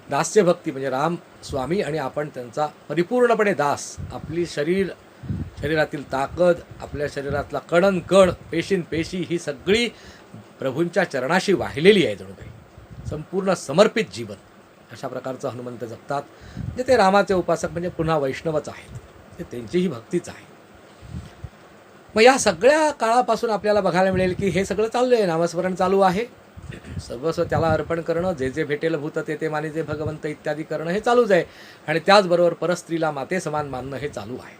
दास्य भक्ती म्हणजे राम स्वामी आणि आपण त्यांचा परिपूर्णपणे दास. आपली शरीरातील ताकद, आपल्या शरीरातला कणन कण, पेशी ही सगळी प्रभूंच्या चरणाशी वाहिलेली आहे, जणू काही संपूर्ण समर्पित जीवन. अशा प्रकारचं हनुमंत जगतात. म्हणजे ते रामाचे उपासक म्हणजे पुन्हा वैष्णवच आहेत, ते त्यांचीही भक्तीच आहे. मग या सगळ्या काळापासून आपल्याला बघायला मिळेल की हे सगळं चाललं आहे, नामस्मरण चालू आहे, सर्वस्व त्याला अर्पण करणं, जे जे भेटेल भूत ते ते मानिते भगवंत इत्यादी करणं हे चालूच आहे. आणि त्याचबरोबर परस्त्रीला माते समान मानणं हे चालू आहे.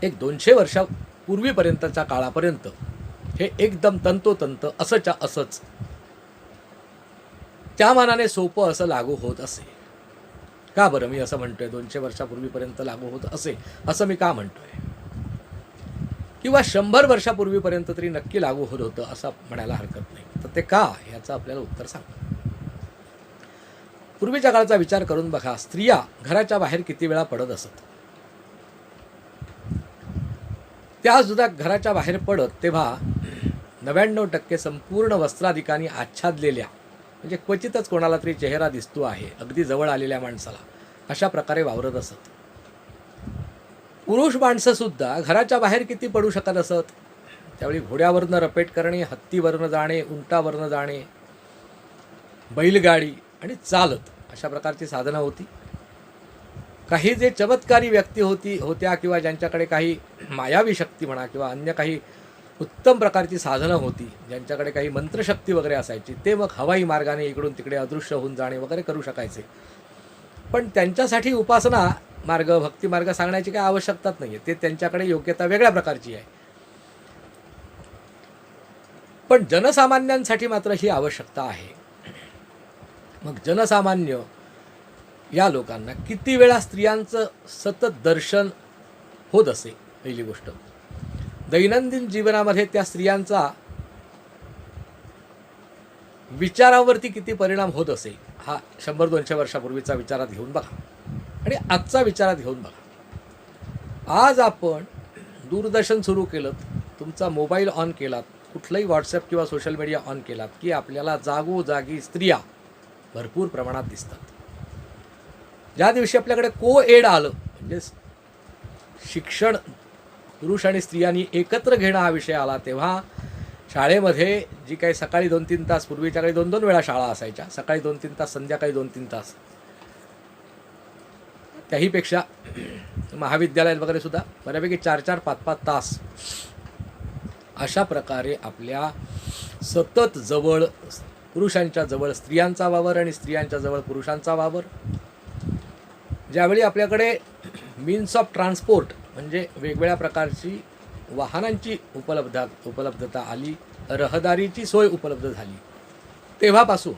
एक 200 वर्षापूर्वीपर्यंतच्या काळापर्यंत हे एकदम तंतोतंत असंच्या असंच त्या मानाने सोपं असं लागू होत असे. का बरं मी असं म्हणतोय 200 वर्षापूर्वीपर्यंत लागू होत असे असं मी का म्हणतोय, किंवा 100 वर्षापूर्वीपर्यंत तरी नक्की लागू होत होतं असं म्हणायला हरकत नाही. तर ते का, याचं आपल्याला उत्तर सांग. पूर्वीच्या काळाचा विचार करून बघा, स्त्रिया घराच्या बाहेर किती वेळा पडत असत. त्या सुद्धा घराच्या बाहेर पडत तेव्हा 99% संपूर्ण वस्त्राधिकांनी आच्छादलेल्या, म्हणजे क्वचितच कोणाला तरी चेहरा दिसतो आहे अगदी जवळ आलेल्या माणसाला, अशा प्रकारे वावरत असत. पुरुष माणसंसुद्धा घराच्या बाहेर किती पडू शकत असत. त्यावेळी घोड्यावरनं रपेट करणे, हत्तीवरनं जाणे, उंटावरनं जाणे, बैलगाडी आणि चालत अशा प्रकारची साधनं होती. काही जे चमत्कारी व्यक्ती होत्या किंवा ज्यांच्याकडे काही मायावी शक्ती म्हणा किंवा अन्य काही उत्तम प्रकारची साधनं होती, ज्यांच्याकडे काही मंत्रशक्ती वगैरे असायची, ते मग हवाई मार्गाने इकडून तिकडे अदृश्य होऊन जाणे वगैरे करू शकायचे. पण त्यांच्यासाठी उपासना मार्ग, भक्तिमार्ग सांगण्याची काही आवश्यकताच नाही आहे. ते त्यांच्याकडे योग्यता वेगळ्या प्रकारची आहे. पण जनसामान्यांसाठी मात्र ही आवश्यकता आहे. मग जनसामान्य या लोकांना किती वेळा स्त्रियांचं सतत दर्शन होत असे. पहिली गोष्ट, दैनंदिन जीवनामध्ये त्या स्त्रियांचा विचारावरती किती परिणाम होत असे, हा 100-200 वर्षापूर्वीचा विचारात घेऊन बघा आणि आजचा विचारात घेऊन बघा. आज आपण दूरदर्शन सुरू केलं, तुमचा मोबाईल ऑन केलात, कुठलंही व्हॉट्सअप किंवा सोशल मीडिया ऑन केलात की आपल्याला जागोजागी स्त्रिया भरपूर प्रमाणात दिसतात. ज्या दिवशी आपल्याकडे को एड आलं, म्हणजे शिक्षण पुरुष आणि स्त्रियांनी एकत्र घेणं हा विषय आला, तेव्हा शाळेमध्ये जी काही सकाळी 2-3 तास, पूर्वीच्या काळी 2-2 वेळा शाळा असायच्या, सकाळी 2-3 तास, संध्याकाळी 2-3 तास, त्याहीपेक्षा महाविद्यालयात वगैरे सुद्धा बऱ्यापैकी 4-4, 5-5 तास अशा प्रकारे आपल्या सतत जवळ, पुरुषांच्या जवळ स्त्रियांचा वावर आणि स्त्रियांच्या जवळ पुरुषांचा वावर. ज्यावेळी आपल्याकडे मीन्स ऑफ ट्रान्सपोर्ट म्हणजे वेगवेगळ्या प्रकारची वाहनांची उपलब्धता आली, रहदारीची सोय उपलब्ध झाली, तेव्हापासून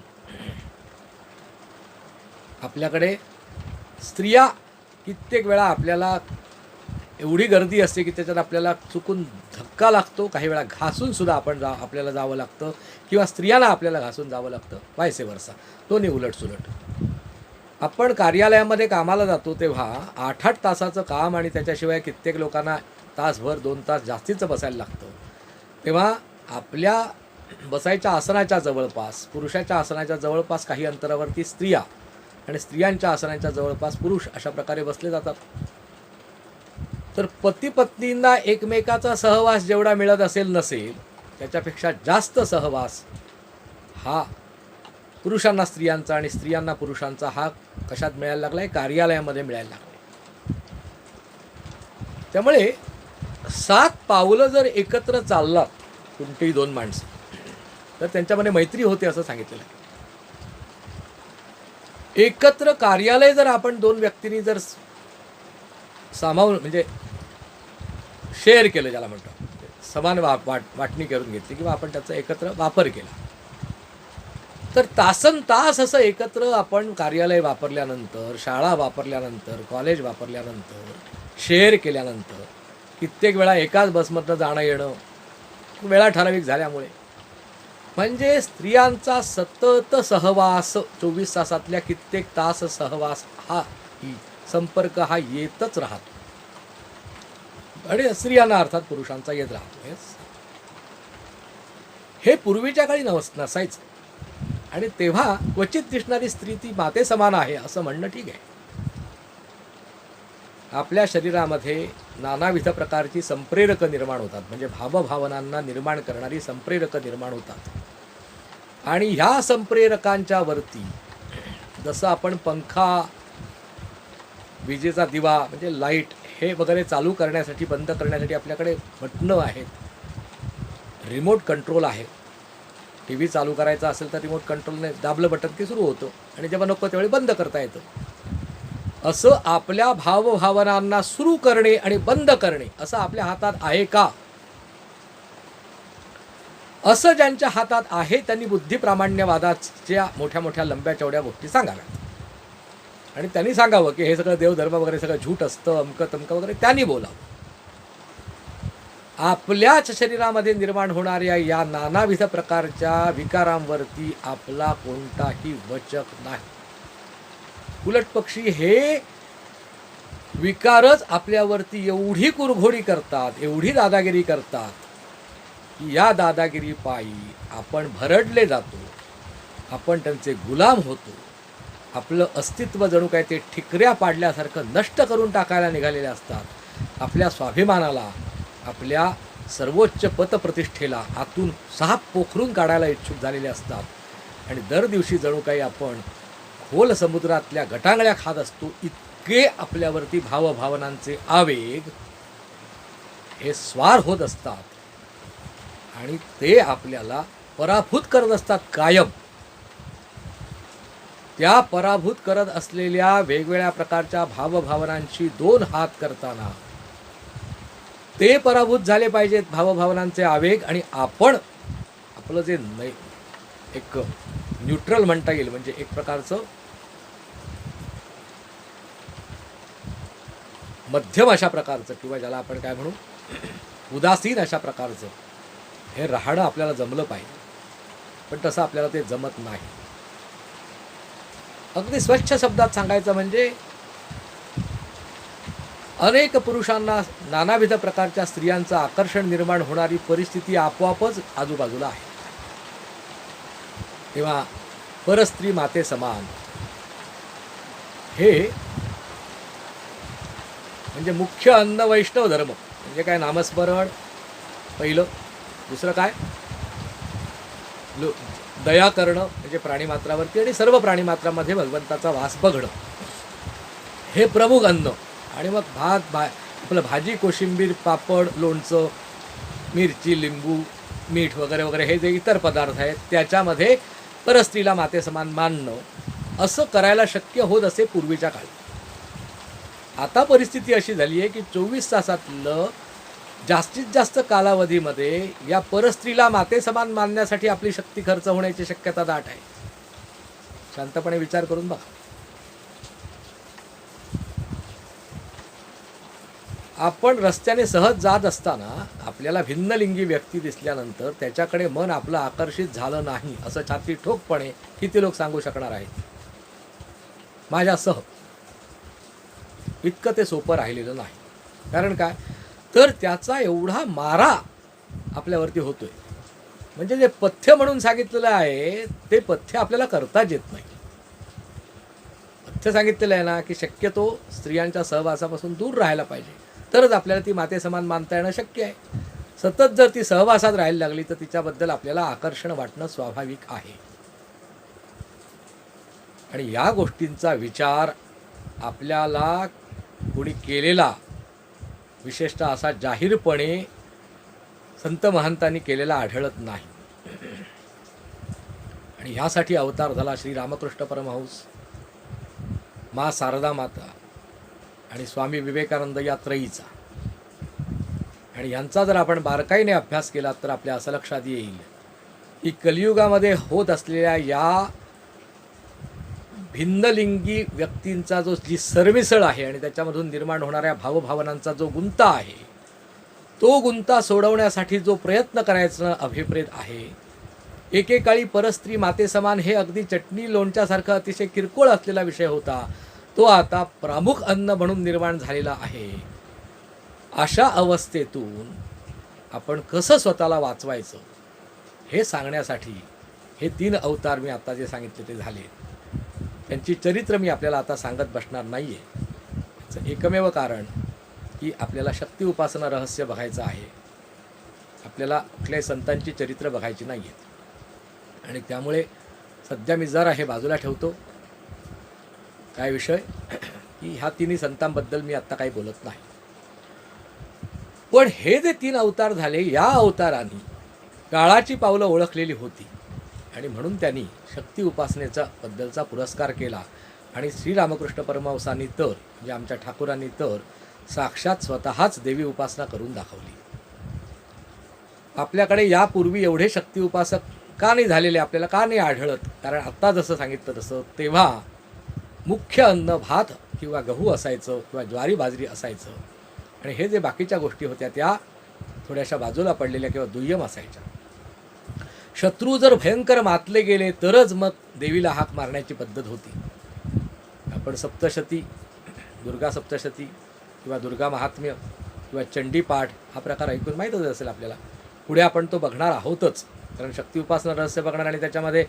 आपल्याकडे स्त्रिया कित्येक वेळा आपल्याला एवढी गर्दी असते की त्याच्यात आपल्याला चुकून धक्का लागतो, काही वेळा घासून सुद्धा आपल्याला जावं लागतं किंवा स्त्रियांना आपल्याला घासून जावं लागतं, वायसे वर्सा, दोन्ही उलटसुलट. आपण कार्यालयामध्ये कामाला जातो तेव्हा 8-8 तासाचं काम आणि त्याच्याशिवाय कित्येक लोकांना तासभर 2 तास जास्तीचं बसायला लागतं. तेव्हा आपल्या बसायच्या आसनाच्या जवळपास, पुरुषाच्या आसनाच्या जवळपास काही अंतरावरती स्त्रिया आणि स्त्रियांच्या आसनाच्या जवळपास पुरुष अशा प्रकारे बसले जातात. तर पती पत्नींना एकमेकाचा सहवास जेवढा मिळत असेल नसेल, त्याच्यापेक्षा जास्त सहवास हा पुरुषांना स्त्रियांचा आणि स्त्रियांना पुरुषांचा हा कशात मिळायला लागला आहे, कार्यालयामध्ये मिळायला लागला. त्यामुळे 7 पावलं जर एकत्र चाललात कोणतीही 2 माणसं, तर त्यांच्यामध्ये मैत्री होते असं सांगितलेलं आहे. एकत्र कार्यालय जर आपण 2 व्यक्तींनी जर सामावून, म्हणजे शेअर केलं, ज्याला म्हणतो समान वाटणी करून घेतली किंवा आपण त्याचा एकत्र वापर केला, तर तासनतास असं एकत्र आपण कार्यालय वापरल्यानंतर, शाळा वापरल्यानंतर, कॉलेज वापरल्यानंतर, शेअर केल्यानंतर, कित्येक वेळा एकाच बसमधनं जाणं येणं वेळा ठराविक झाल्यामुळे, म्हणजे स्त्रियांचा सतत सहवास, 24 तासातल्या कित्येक तास सहवास, हा संपर्क हा येतच राहतो आणि स्त्रियांना अर्थात पुरुषांचा येत राहतो. हे पूर्वीच्या काळी नसायचं आणि तेव्हा क्वचित दिसणारी स्त्री ती माते समान आहे असं म्हणणं ठीक आहे. आपल्या शरीरामध्ये नानाविध प्रकारची संप्रेरकं निर्माण होतात, म्हणजे भावभावनांना निर्माण करणारी संप्रेरकं निर्माण होतात आणि ह्या संप्रेरकांच्या वरती जसं आपण पंखा, विजेचा दिवा म्हणजे लाईट हे वगैरे चालू करण्यासाठी, बंद करण्यासाठी आपल्याकडे बटणं आहेत, रिमोट कंट्रोल आहे. टी व्ही चालू करायचा असेल तर रिमोट कंट्रोलने दाबलं बटन की सुरू होतं आणि जेव्हा नको त्यावेळी बंद करता येतं. असं आपल्या भावभावनांना सुरू करणे आणि बंद करणे असं आपल्या हातात आहे का? असं ज्यांच्या हातात आहे त्यांनी बुद्धिप्रामाण्यवादाच्या मोठ्या मोठ्या लंब्या चौड्या गोष्टी सांगाव्यात आणि त्यांनी सांगावं की हे सगळं देवधर्म वगैरे सगळं झूट असतं, अमकं तमकं वगैरे त्यांनी बोलावं. आपल्याच शरीरामध्ये निर्माण होणाऱ्या या नानाविध प्रकारच्या विकारांवरती आपला कोणताही वचक नाही. उलटपक्षी हे विकारच आपल्यावरती एवढी कुरघोडी करतात, एवढी दादागिरी करतात की या दादागिरी पायी आपण भरडले जातो, आपण त्यांचे गुलाम होतो. आपलं अस्तित्व जणू काय ते ठिकऱ्या पाडल्यासारखं नष्ट करून टाकायला निघालेले असतात. आपल्या स्वाभिमानाला, आपल्या सर्वोच्च पतप्रतिष्ठेला आतून साप पोखरून काढायला इच्छुक झालेले असतात आणि दर दिवशी जणू काही आपण खोल समुद्रातल्या गटांगळ्या खात असतो. इतके आपल्यावरती भावभावनांचे आवेग हे स्वार होत असतात आणि ते आपल्याला पराभूत करत असतात कायम. त्या पराभूत करत असलेल्या वेगवेगळ्या प्रकारच्या भावभावनांशी दोन हात करताना ते पराभूत झाले पाहिजेत भावभावनांचे आवेग आणि आपण आपलं जे एक न्यूट्रल म्हणता येईल, म्हणजे एक प्रकारचं मध्यम अशा प्रकारचं किंवा ज्याला आपण काय म्हणू उदासीन अशा प्रकारचं हे राहणं आपल्याला जमलं पाहिजे. पण तसं आपल्याला ते जमत नाही. अगदी स्वच्छ शब्दात सांगायचं म्हणजे अनेक पुरुषांना नानाविध प्रकारच्या स्त्रियांचं आकर्षण निर्माण होणारी परिस्थिती आपोआपच आजूबाजूला आहे. तेव्हा परस्त्री माते समान हे म्हणजे मुख्य अन्न वैष्णव धर्म म्हणजे काय? नामस्मरण पहिलं, दुसरं काय? दया करणं म्हणजे प्राणीमात्रावरती आणि सर्व प्राणीमात्रामध्ये भगवंताचा वास बघणं हे प्रमुख अन्न. आणि मग आपलं भाजी, कोशिंबीर, पापड, लोणचं, मिरची, लिंबू, मीठ वगैरे वगैरे हे जे इतर पदार्थ आहेत त्याच्यामध्ये परस्त्रीला मातेसमान मानणं असं करायला शक्य होत असे पूर्वीच्या काळी. आता परिस्थिती अशी झाली आहे की 24 तासातलं जास्तीत जास्त कालावधीमध्ये या परस्त्रीला मातेसमान मानण्यासाठी आपली शक्ती खर्च होण्याची शक्यता दाट आहे. शांतपणे विचार करून बघा. आपण रस्त्याने सहज जात असताना आपल्याला भिन्नलिंगी व्यक्ती दिसल्यानंतर त्याच्याकडे मन आपलं आकर्षित झालं नाही असं छाती ठोकपणे किती लोक सांगू शकणार आहेत? माझ्यासह इतकं ते सोपं राहिलेलं नाही. कारण काय? तर त्याचा एवढा मारा आपल्यावरती होतोय. म्हणजे जे पथ्य म्हणून सांगितलेलं आहे ते पथ्य आपल्याला करताच येत नाही. पथ्य सांगितलेलं आहे ना की शक्यतो स्त्रियांच्या सहवासापासून दूर राहायला पाहिजे, तरच आपल्याला ती मातेसमान मानता येणं शक्य आहे. सतत जर ती सहवासात राहायला लागली तर तिच्याबद्दल आपल्याला आकर्षण वाटणं स्वाभाविक आहे. आणि या गोष्टींचा विचार आपल्याला कोणी केलेला, विशेषतः असा जाहीरपणे संत महंतांनी केलेला आढळत नाही. आणि ह्यासाठी अवतार झाला श्री रामकृष्ण परमहंस, मा शारदा माता आणि स्वामी विवेकानंद या त्रयीचा. आणि यांचा जर आपण बारकाईने अभ्यास केला तर आपल्या असं लक्षात येईल की कलियुगामध्ये होत असलेल्या या भिन्नलिंगी व्यक्तींचा जी सरमिसळ आहे आणि त्याच्यामधून निर्माण होणाऱ्या भावभावनांचा जो गुंता आहे, तो गुंता सोडवण्यासाठी जो प्रयत्न करायचा अभिप्रेत आहे. एकेकाळी परस्त्री मातेसमान हे अगदी चटणी लोणच्यासारखं अतिशय किरकोळ असलेला विषय होता, तो आता प्रमुख अन्न म्हणून निर्माण झालेला आहे. अशा अवस्थेतून आपण कसं स्वतःला वाचवायचं हे सांगण्यासाठी हे 3 अवतार मी आता जे सांगितले ते झाले. त्यांची चरित्र मी आपल्याला आता सांगत बसणार नाही आहे. त्याचं एकमेव कारण की आपल्याला शक्ती उपासना रहस्य बघायचं आहे. आपल्याला कुठल्याही संतांची चरित्र बघायची नाही आहेत. आणि त्यामुळे सध्या मी जरा हे बाजूला ठेवतो. काय विषय की ह्या 3 संतांबद्दल मी आत्ता काही बोलत नाही. पण हे जे 3 अवतार झाले, या अवतारांनी काळाची पावलं ओळखलेली होती आणि म्हणून त्यांनी शक्ती उपासनेचा बद्दलचा पुरस्कार केला. आणि श्रीरामकृष्ण परमहंसांनी तर म्हणजे आमच्या ठाकूरांनी तर साक्षात स्वतःच देवी उपासना करून दाखवली. आपल्याकडे यापूर्वी एवढे शक्ती उपासक का नाही झालेले, आपल्याला का नाही आढळत? कारण आत्ता जसं सांगितलं तसं तेव्हा मुख्य अन्न भात किंवा गहू असायचं किंवा ज्वारी बाजरी असायचं आणि हे जे बाकीच्या गोष्टी होत्या त्या थोड्याशा बाजूला पडलेल्या किंवा दुय्यम असायच्या. शत्रू जर भयंकर मातले गेले तरच मग देवीला हाक मारण्याची पद्धत होती. आपण सप्तशती, दुर्गा सप्तशती किंवा दुर्गा महात्म्य किंवा चंडीपाठ हा प्रकार ऐकून माहीतच असेल आपल्याला. पुढे आपण तो बघणार आहोतच, कारण शक्ती उपासना रहस्य बघणार आणि त्याच्यामध्ये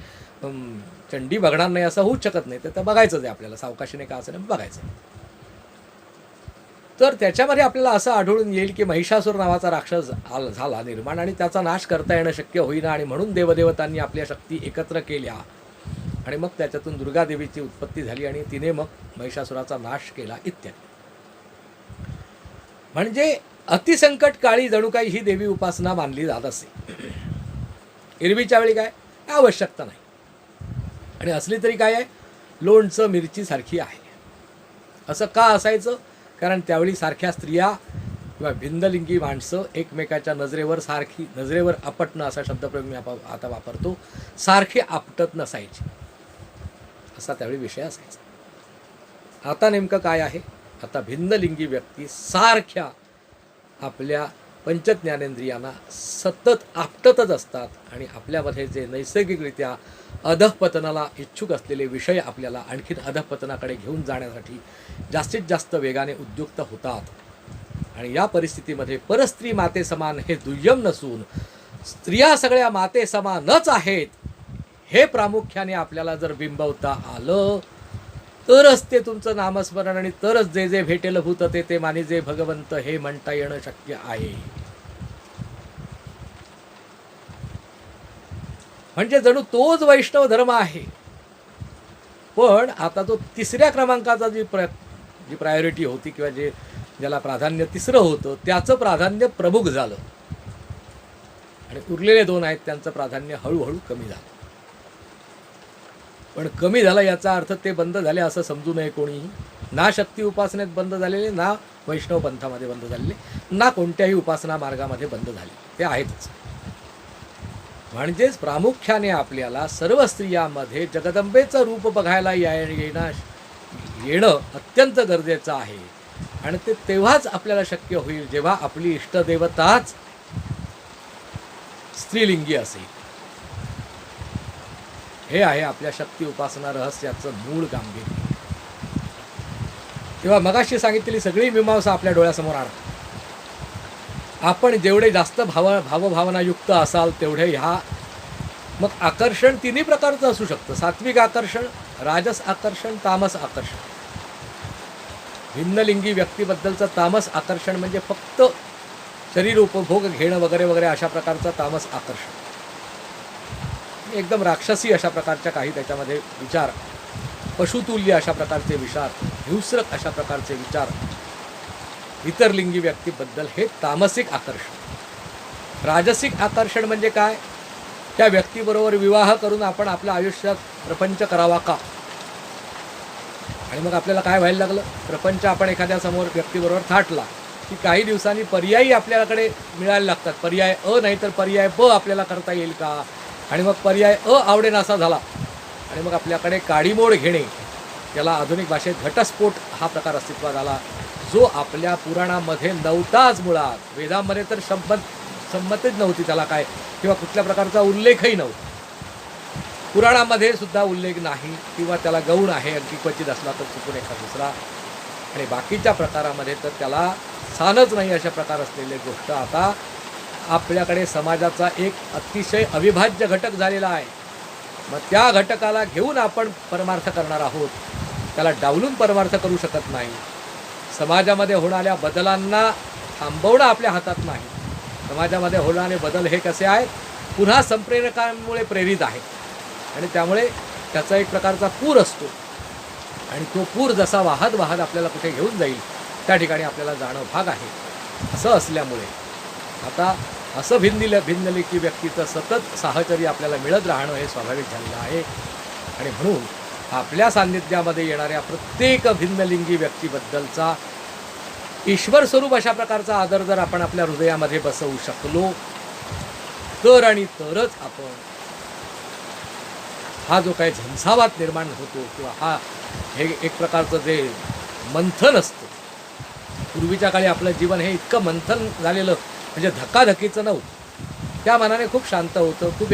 चंडी बघणार नाही असं होऊच शकत नाही. तर बघायचंच आहे आपल्याला, सावकाशीने का असेल बघायचं. तर त्याच्यामध्ये आपल्याला असं आढळून येईल की महिषासूर नावाचा राक्षस झाला निर्माण आणि त्याचा नाश करता येणं शक्य होईना आणि म्हणून देवदेवतांनी आपल्या शक्ती एकत्र केल्या आणि मग त्याच्यातून दुर्गादेवीची उत्पत्ती झाली आणि तिने मग महिषासुराचा नाश केला इत्यादी. म्हणजे अतिसंकट काळी जणू काही ही देवी उपासना मानली जात असे. एरवीच्या वेळी काय आवश्यकता नाही आणि असली तरी काय आहे, लोणचं मिरची सारखी आहे. असं का असायचं? कारण त्यावेळी सारख्या स्त्रिया किंवा भिन्नलिंगी माणसं एकमेकाच्या नजरेवर आपटणं असा शब्दप्रयोग मी आता वापरतो, सारखे आपटत नसायचे असा त्यावेळी विषय असायचा. आता नेमकं काय आहे? आता भिन्नलिंगी व्यक्ती सारख्या आपल्या पंचज्ञानेंद्रियांना सतत आपटतच असतात आणि आपल्यामध्ये जे नैसर्गिकरित्या अधःपतनाला इच्छुक असलेले विषय आपल्याला आणखीन अधःपतनाकडे घेऊन जाण्यासाठी जास्तीत जास्त वेगाने उद्युक्त होतात. आणि या परिस्थितीमध्ये परस्त्री माते समान हे दुय्यम नसून स्त्रिया सगळ्या माते समानच आहेत हे प्रामुख्याने आपल्याला जर बिंबवता आलं तरच ते तुमचं नामस्मरण आणि तरच जे जे भेटेल भूत ते माने जे भगवंत हे म्हणता येणं शक्य आहे. म्हणजे जणू तोच वैष्णव धर्म आहे. पण आता तो तिसऱ्या क्रमांकाचा जी प्रायोरिटी होती किंवा ज्याला प्राधान्य तिसरं होतं त्याचं प्राधान्य प्रमुख झालं आणि उरलेले 2 आहेत त्यांचं प्राधान्य हळूहळू कमी झालं. पण कमी झालं याचा अर्थ ते बंद झाले असं समजू नये कोणीही. ना शक्ती उपासनेत बंद झालेले, ना वैष्णव पंथामध्ये बंद झालेले, ना कोणत्याही उपासना मार्गामध्ये बंद झाले, ते आहेतच. म्हणजेच प्रामुख्याने आपल्याला सर्व स्त्रियांमध्ये जगदंबेचं रूप बघायला येणं अत्यंत गरजेचं आहे आणि ते तेव्हाच आपल्याला शक्य होईल जेव्हा आपली इष्टदेवताच स्त्रीलिंगी असेल. हे आहे आपल्या शक्ती उपासना रहस्याचं मूळ गांभीर्य. तेव्हा मगाशी सांगितलेली सगळी मीमांसा आपल्या डोळ्यासमोर आणा. आपण जेवढे जास्त भावभावनायुक्त असाल तेवढे ह्या मग आकर्षण 3 प्रकारचं असू शकतं. सात्विक आकर्षण, राजस आकर्षण, तामस आकर्षण. भिन्नलिंगी व्यक्तीबद्दलचं तामस आकर्षण म्हणजे फक्त शरीर उपभोग घेणं वगैरे वगैरे अशा प्रकारचं तामस आकर्षण. एकदम राक्षसी अशा प्रकारच्या काही त्याच्यामध्ये विचार, पशुतुल्य अशा प्रकारचे विचार, हिंस्रक अशा प्रकारचे विचार इतर लिंगी व्यक्तीबद्दल हे तामसिक आकर्षण. राजसिक आकर्षण म्हणजे काय? त्या व्यक्तीबरोबर विवाह करून आपण आपल्या आयुष्यात प्रपंच करावा का? आणि मग आपल्याला काय व्हायला लागलं? प्रपंच आपण एखाद्या समोर व्यक्तीबरोबर थाटला की काही दिवसांनी पर्यायी आपल्याकडे मिळायला लागतात. पर्याय अ नाही तर पर्याय ब आपल्याला करता येईल का? आणि मग पर्याय अ आवडेनासा झाला आणि मग आपल्याकडे काडीमोड घेणे, त्याला आधुनिक भाषेत घटस्फोट हा प्रकार अस्तित्वात आला, जो आपल्या पुराणामध्ये नव्हताच. मुळात वेदांमध्ये तर संमतच नव्हती त्याला काय, किंवा कुठल्या प्रकारचा उल्लेखही नव्हता. पुराणामध्ये सुद्धा उल्लेख नाही किंवा त्याला गौण आहे, अगदी क्वचित असला तर चुकून एखादा दुसरा. आणि बाकीच्या प्रकारामध्ये तर त्याला स्थानच नाही. अशा प्रकार असलेली गोष्ट आता आपल्याकडे समाजाचा एक अतिशय अविभाज्य घटक झालेला आहे. मग त्या घटकाला घेऊन आपण परमार्थ करणार आहोत, त्याला डावलून परमार्थ करू शकत नाही. समाजामध्ये होणाऱ्या बदलांना थांबवणं आपल्या हातात नाही. समाजामध्ये होणारे बदल हे कसे आहेत? पुन्हा संप्रेरकांमुळे प्रेरित आहेत आणि त्यामुळे त्याचा एक प्रकारचा पूर असतो आणि तो पूर जसा वाहत वाहत आपल्याला कुठे घेऊन जाईल त्या ठिकाणी आपल्याला जाणं भाग आहे. असं असल्यामुळे आता असं भिन्नलिंगी व्यक्तीचं सतत साहचर्य आपल्याला मिळत राहणं हे स्वाभाविक झालेलं आहे. आणि म्हणून आपल्या सान्निध्यामध्ये येणाऱ्या प्रत्येक भिन्नलिंगी व्यक्तीबद्दलचा ईश्वर स्वरूप अशा प्रकारचा आदर जर आपण आपल्या हृदयामध्ये बसवू शकलो तर आणि तरच आपण हा जो काही झंझावात निर्माण होतो किंवा हा हे एक प्रकारचं जे मंथन असतं, पूर्वीच्या काळी आपलं जीवन हे इतकं मंथन झालेलं म्हणजे धक्काधक्कीचं नव्हतं. त्या मानाने खूप शांत होतं, खूप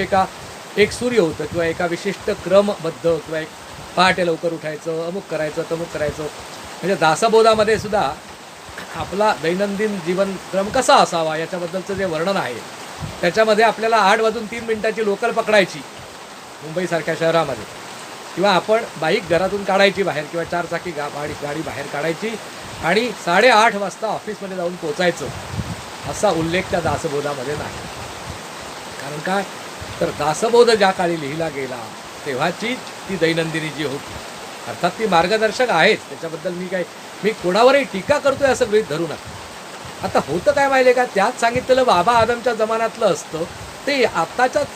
एक सूर्य होतं किंवा एका विशिष्ट क्रमबद्ध किंवा एक पहाटे लवकर उठायचं, अमुक करायचं तमुक करायचं. म्हणजे दासबोधामध्ये सुद्धा आपला दैनंदिन जीवनक्रम कसा असावा याच्याबद्दलचं जे वर्णन आहे त्याच्यामध्ये आपल्याला 8:03 लोकल पकडायची मुंबईसारख्या शहरामध्ये, किंवा आपण बाईक घरातून काढायची बाहेर किंवा 4 चाकी गाडी बाहेर काढायची आणि 8:30 वाजता ऑफिसमध्ये जाऊन पोचायचं असा उल्लेख त्या दासबोधामध्ये नाही. कारण काय तर दासबोध ज्या काळी लिहिला गेला तेव्हाची ती दैनंदिनी जी होती, अर्थात ती मार्गदर्शक आहेच, त्याच्याबद्दल मी कोणावरही टीका करतोय असं गृहीत धरू नका. आता होतं काय माहिती आहे का, त्यात सांगितलेलं बाबा आदमच्या जमान्यातलं असतं ते आत्ताच्याच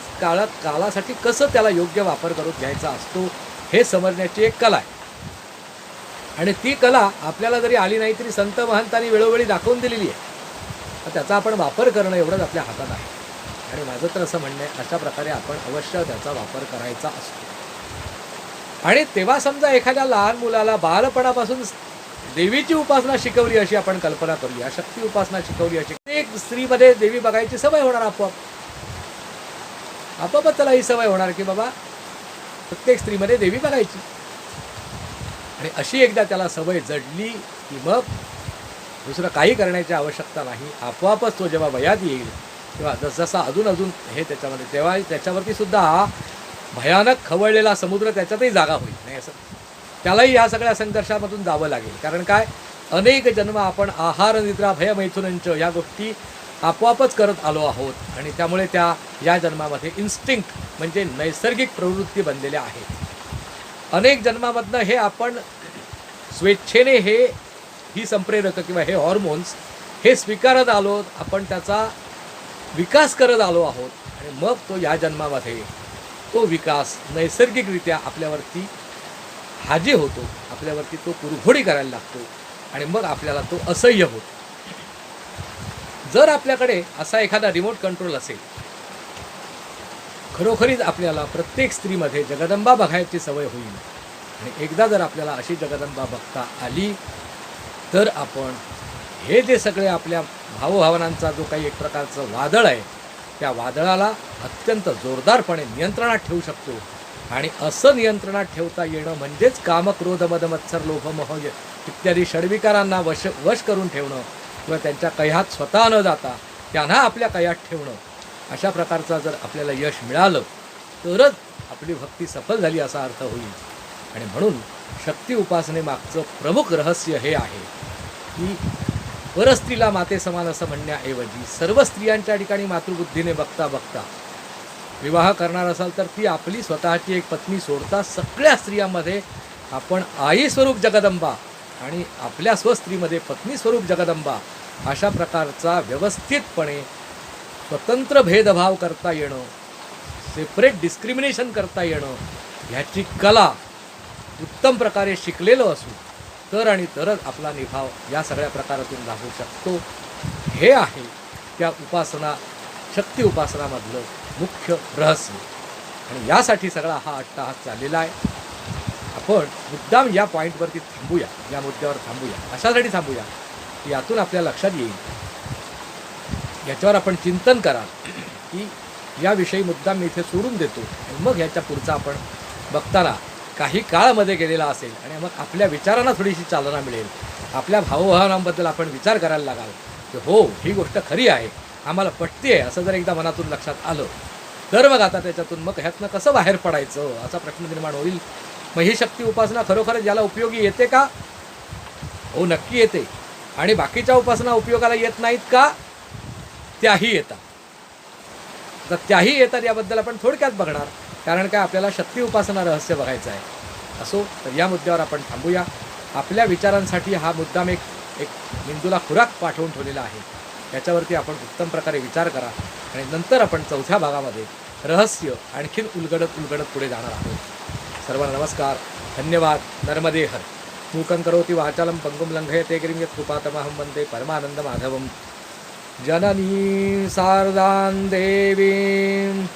कालासाठी कसं त्याला योग्य वापर करून घ्यायचा असतो हे समजण्याची एक कला आहे. आणि ती कला आपल्याला जरी आली नाही तरी संत महंतांनी वेळोवेळी दाखवून दिलेली आहे. त्याचा आपण वापर करणं एवढंच आपल्या हातात आहे. आणि माझं तर असं म्हणणं आहे अशा प्रकारे आपण अवश्य त्याचा वापर करायचा असतो. आणि तेव्हा समजा एखाद्या लहान मुलाला बालपणापासून देवीची उपासना शिकवली अशी आपण कल्पना करूया, शक्ती उपासना शिकवली अशी, एक स्त्रीमध्ये देवी बघायची सवय होणार आपोआपच त्याला ही सवय होणार की बाबा प्रत्येक स्त्रीमध्ये देवी बघायची. आणि अशी एकदा त्याला सवय जडली की मग दुसरं काही करण्याची आवश्यकता नाही. आपोआपच तो जेव्हा वयात येईल तेव्हा जसजसा अजून हे त्याच्यामध्ये तेव्हा त्याच्यावरती सुद्धा भयानक खवळलेला समुद्र त्याच्यातही जागा होईल नाही असं, त्यालाही ह्या सगळ्या संघर्षामधून जावं लागेल. कारण काय अनेक जन्म आपण आहार निद्रा भय मैथुनंच ह्या गोष्टी आपोआपच करत आलो आहोत. आणि त्यामुळे या जन्मामध्ये इन्स्टिंक्ट म्हणजे नैसर्गिक प्रवृत्ती बनलेल्या आहेत. अनेक जन्मामधनं हे आपण स्वेच्छेने ही संप्रेरक किंवा हे हॉर्मोन्स हे स्वीकारत आलो, आपण त्याचा विकास करत आलो आहोत. आणि मग तो या जन्मामध्ये तो विकास नैसर्गिकरित्या आपल्यावरती हाजी होतो, आपल्यावरती तो कुरघोडी करायला लागतो आणि मग आपल्याला तो असह्य होतो. जर आपल्याकडे असा एखादा रिमोट कंट्रोल असेल, खरोखरीच आपल्याला प्रत्येक स्त्रीमध्ये जगदंबा बघायची सवय होईल. आणि एकदा जर आपल्याला अशी जगदंबा बघता आली तर आपण हे जे सगळे आपल्या भावभावनांचा जो काही एक प्रकारचं वादळ आहे त्या वादळाला अत्यंत जोरदारपणे नियंत्रणात ठेवू शकतो. आणि असं नियंत्रणात ठेवता येणं म्हणजेच काम क्रोध मद मत्सर लोभ मोह इत्यादी षड्विकारांना वश करून ठेवणं किंवा त्यांच्या कह्यात स्वतः न जाता त्यांना आपल्या कह्यात ठेवणं. अशा प्रकारचा जर आपल्याला यश मिळालं तरच आपली भक्ती सफल झाली असा अर्थ होईल. आणि म्हणून शक्ती उपासनेमागचं प्रमुख रहस्य हे आहे की परस्त्रीला माते समान असं म्हणण्याऐवजी सर्व स्त्रियांच्या ठिकाणी मातृबुद्धीने बघता विवाह करणार असाल तर ती आपली स्वतःची एक पत्नी सोडता सगळ्या स्त्रियांमध्ये आपण आई स्वरूप जगदंबा आणि आपल्या स्वस्त्रीमध्ये पत्नी स्वरूप जगदंबा अशा प्रकारचा व्यवस्थितपणे स्वतंत्र भेदभाव करता येणं, सेपरेट डिस्क्रिमिनेशन करता येणं ह्याची कला उत्तम प्रकारे शिकलेलो असू तर आणि तरच आपला निभाव या सगळ्या प्रकारातून लागू शकतो. हे आहे त्या शक्ती उपासनामधलं मुख्य रहस्य. आणि यासाठी सगळा हा अट्टाहास चाललेला आहे. आपण मुद्दाम या पॉईंटवरती थांबूया, या मुद्द्यावर थांबूया, अशासाठी थांबूया की यातून आपल्या लक्षात येईल, याच्यावर आपण चिंतन कराल की याविषयी मुद्दाम मी इथे सोडून देतो आणि मग ह्याच्या पुढचा आपण बघताना काही काळामध्ये गेलेला असेल आणि मग आपल्या विचारांना थोडीशी चालना मिळेल. आपल्या भावभावनांबद्दल आपण विचार करायला लागाल की हो ही गोष्ट खरी आहे, आम्हाला पटते आहे, असं जर एकदा मनातून लक्षात आलं तर मग आता त्याच्यातून मग ह्यातनं कसं बाहेर पडायचं असा प्रश्न निर्माण होईल. मग ही शक्ती उपासना खरोखरच याला उपयोगी येते का? हो नक्की येते. आणि बाकीच्या उपासना उपयोगाला येत नाहीत का? त्याही येतात. तर त्याही येतात याबद्दल आपण थोडक्यात बघणार, कारण काय आपल्याला शक्ती उपासना रहस्य बघायचं आहे. असो तर या मुद्द्यावर आपण थांबूया. आपल्या विचारांसाठी हा मुद्दाम एक मेंदूला खुराक पाठवून ठेवलेला आहे. याच्यावरती आपण उत्तम प्रकारे विचार करा आणि नंतर आपण चौथ्या भागामध्ये रहस्य आणखीन उलगडत पुढे जाणार आहोत. सर्वांना नमस्कार, धन्यवाद. नर्मदे हर. मूकं करोति वाचालं पंगुं लंघयते गिरिं यत्कृपातमहं वन्दे परमानंद माधवम्. जननी शारदां देवीं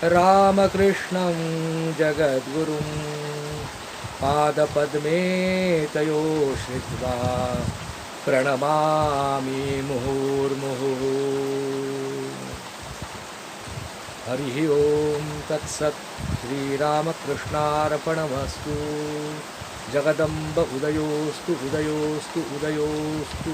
रामकृष्णं जगद्गुरुं पादपद्मे तयो श्रित्वा प्रणमामि मुहुर्मुहुः. हरिः ओं तत्सत्. श्रीरामकृष्णार्पणमस्तु. जगदम्ब उदयोस्तु उदयोस्तु उदयोस्तु.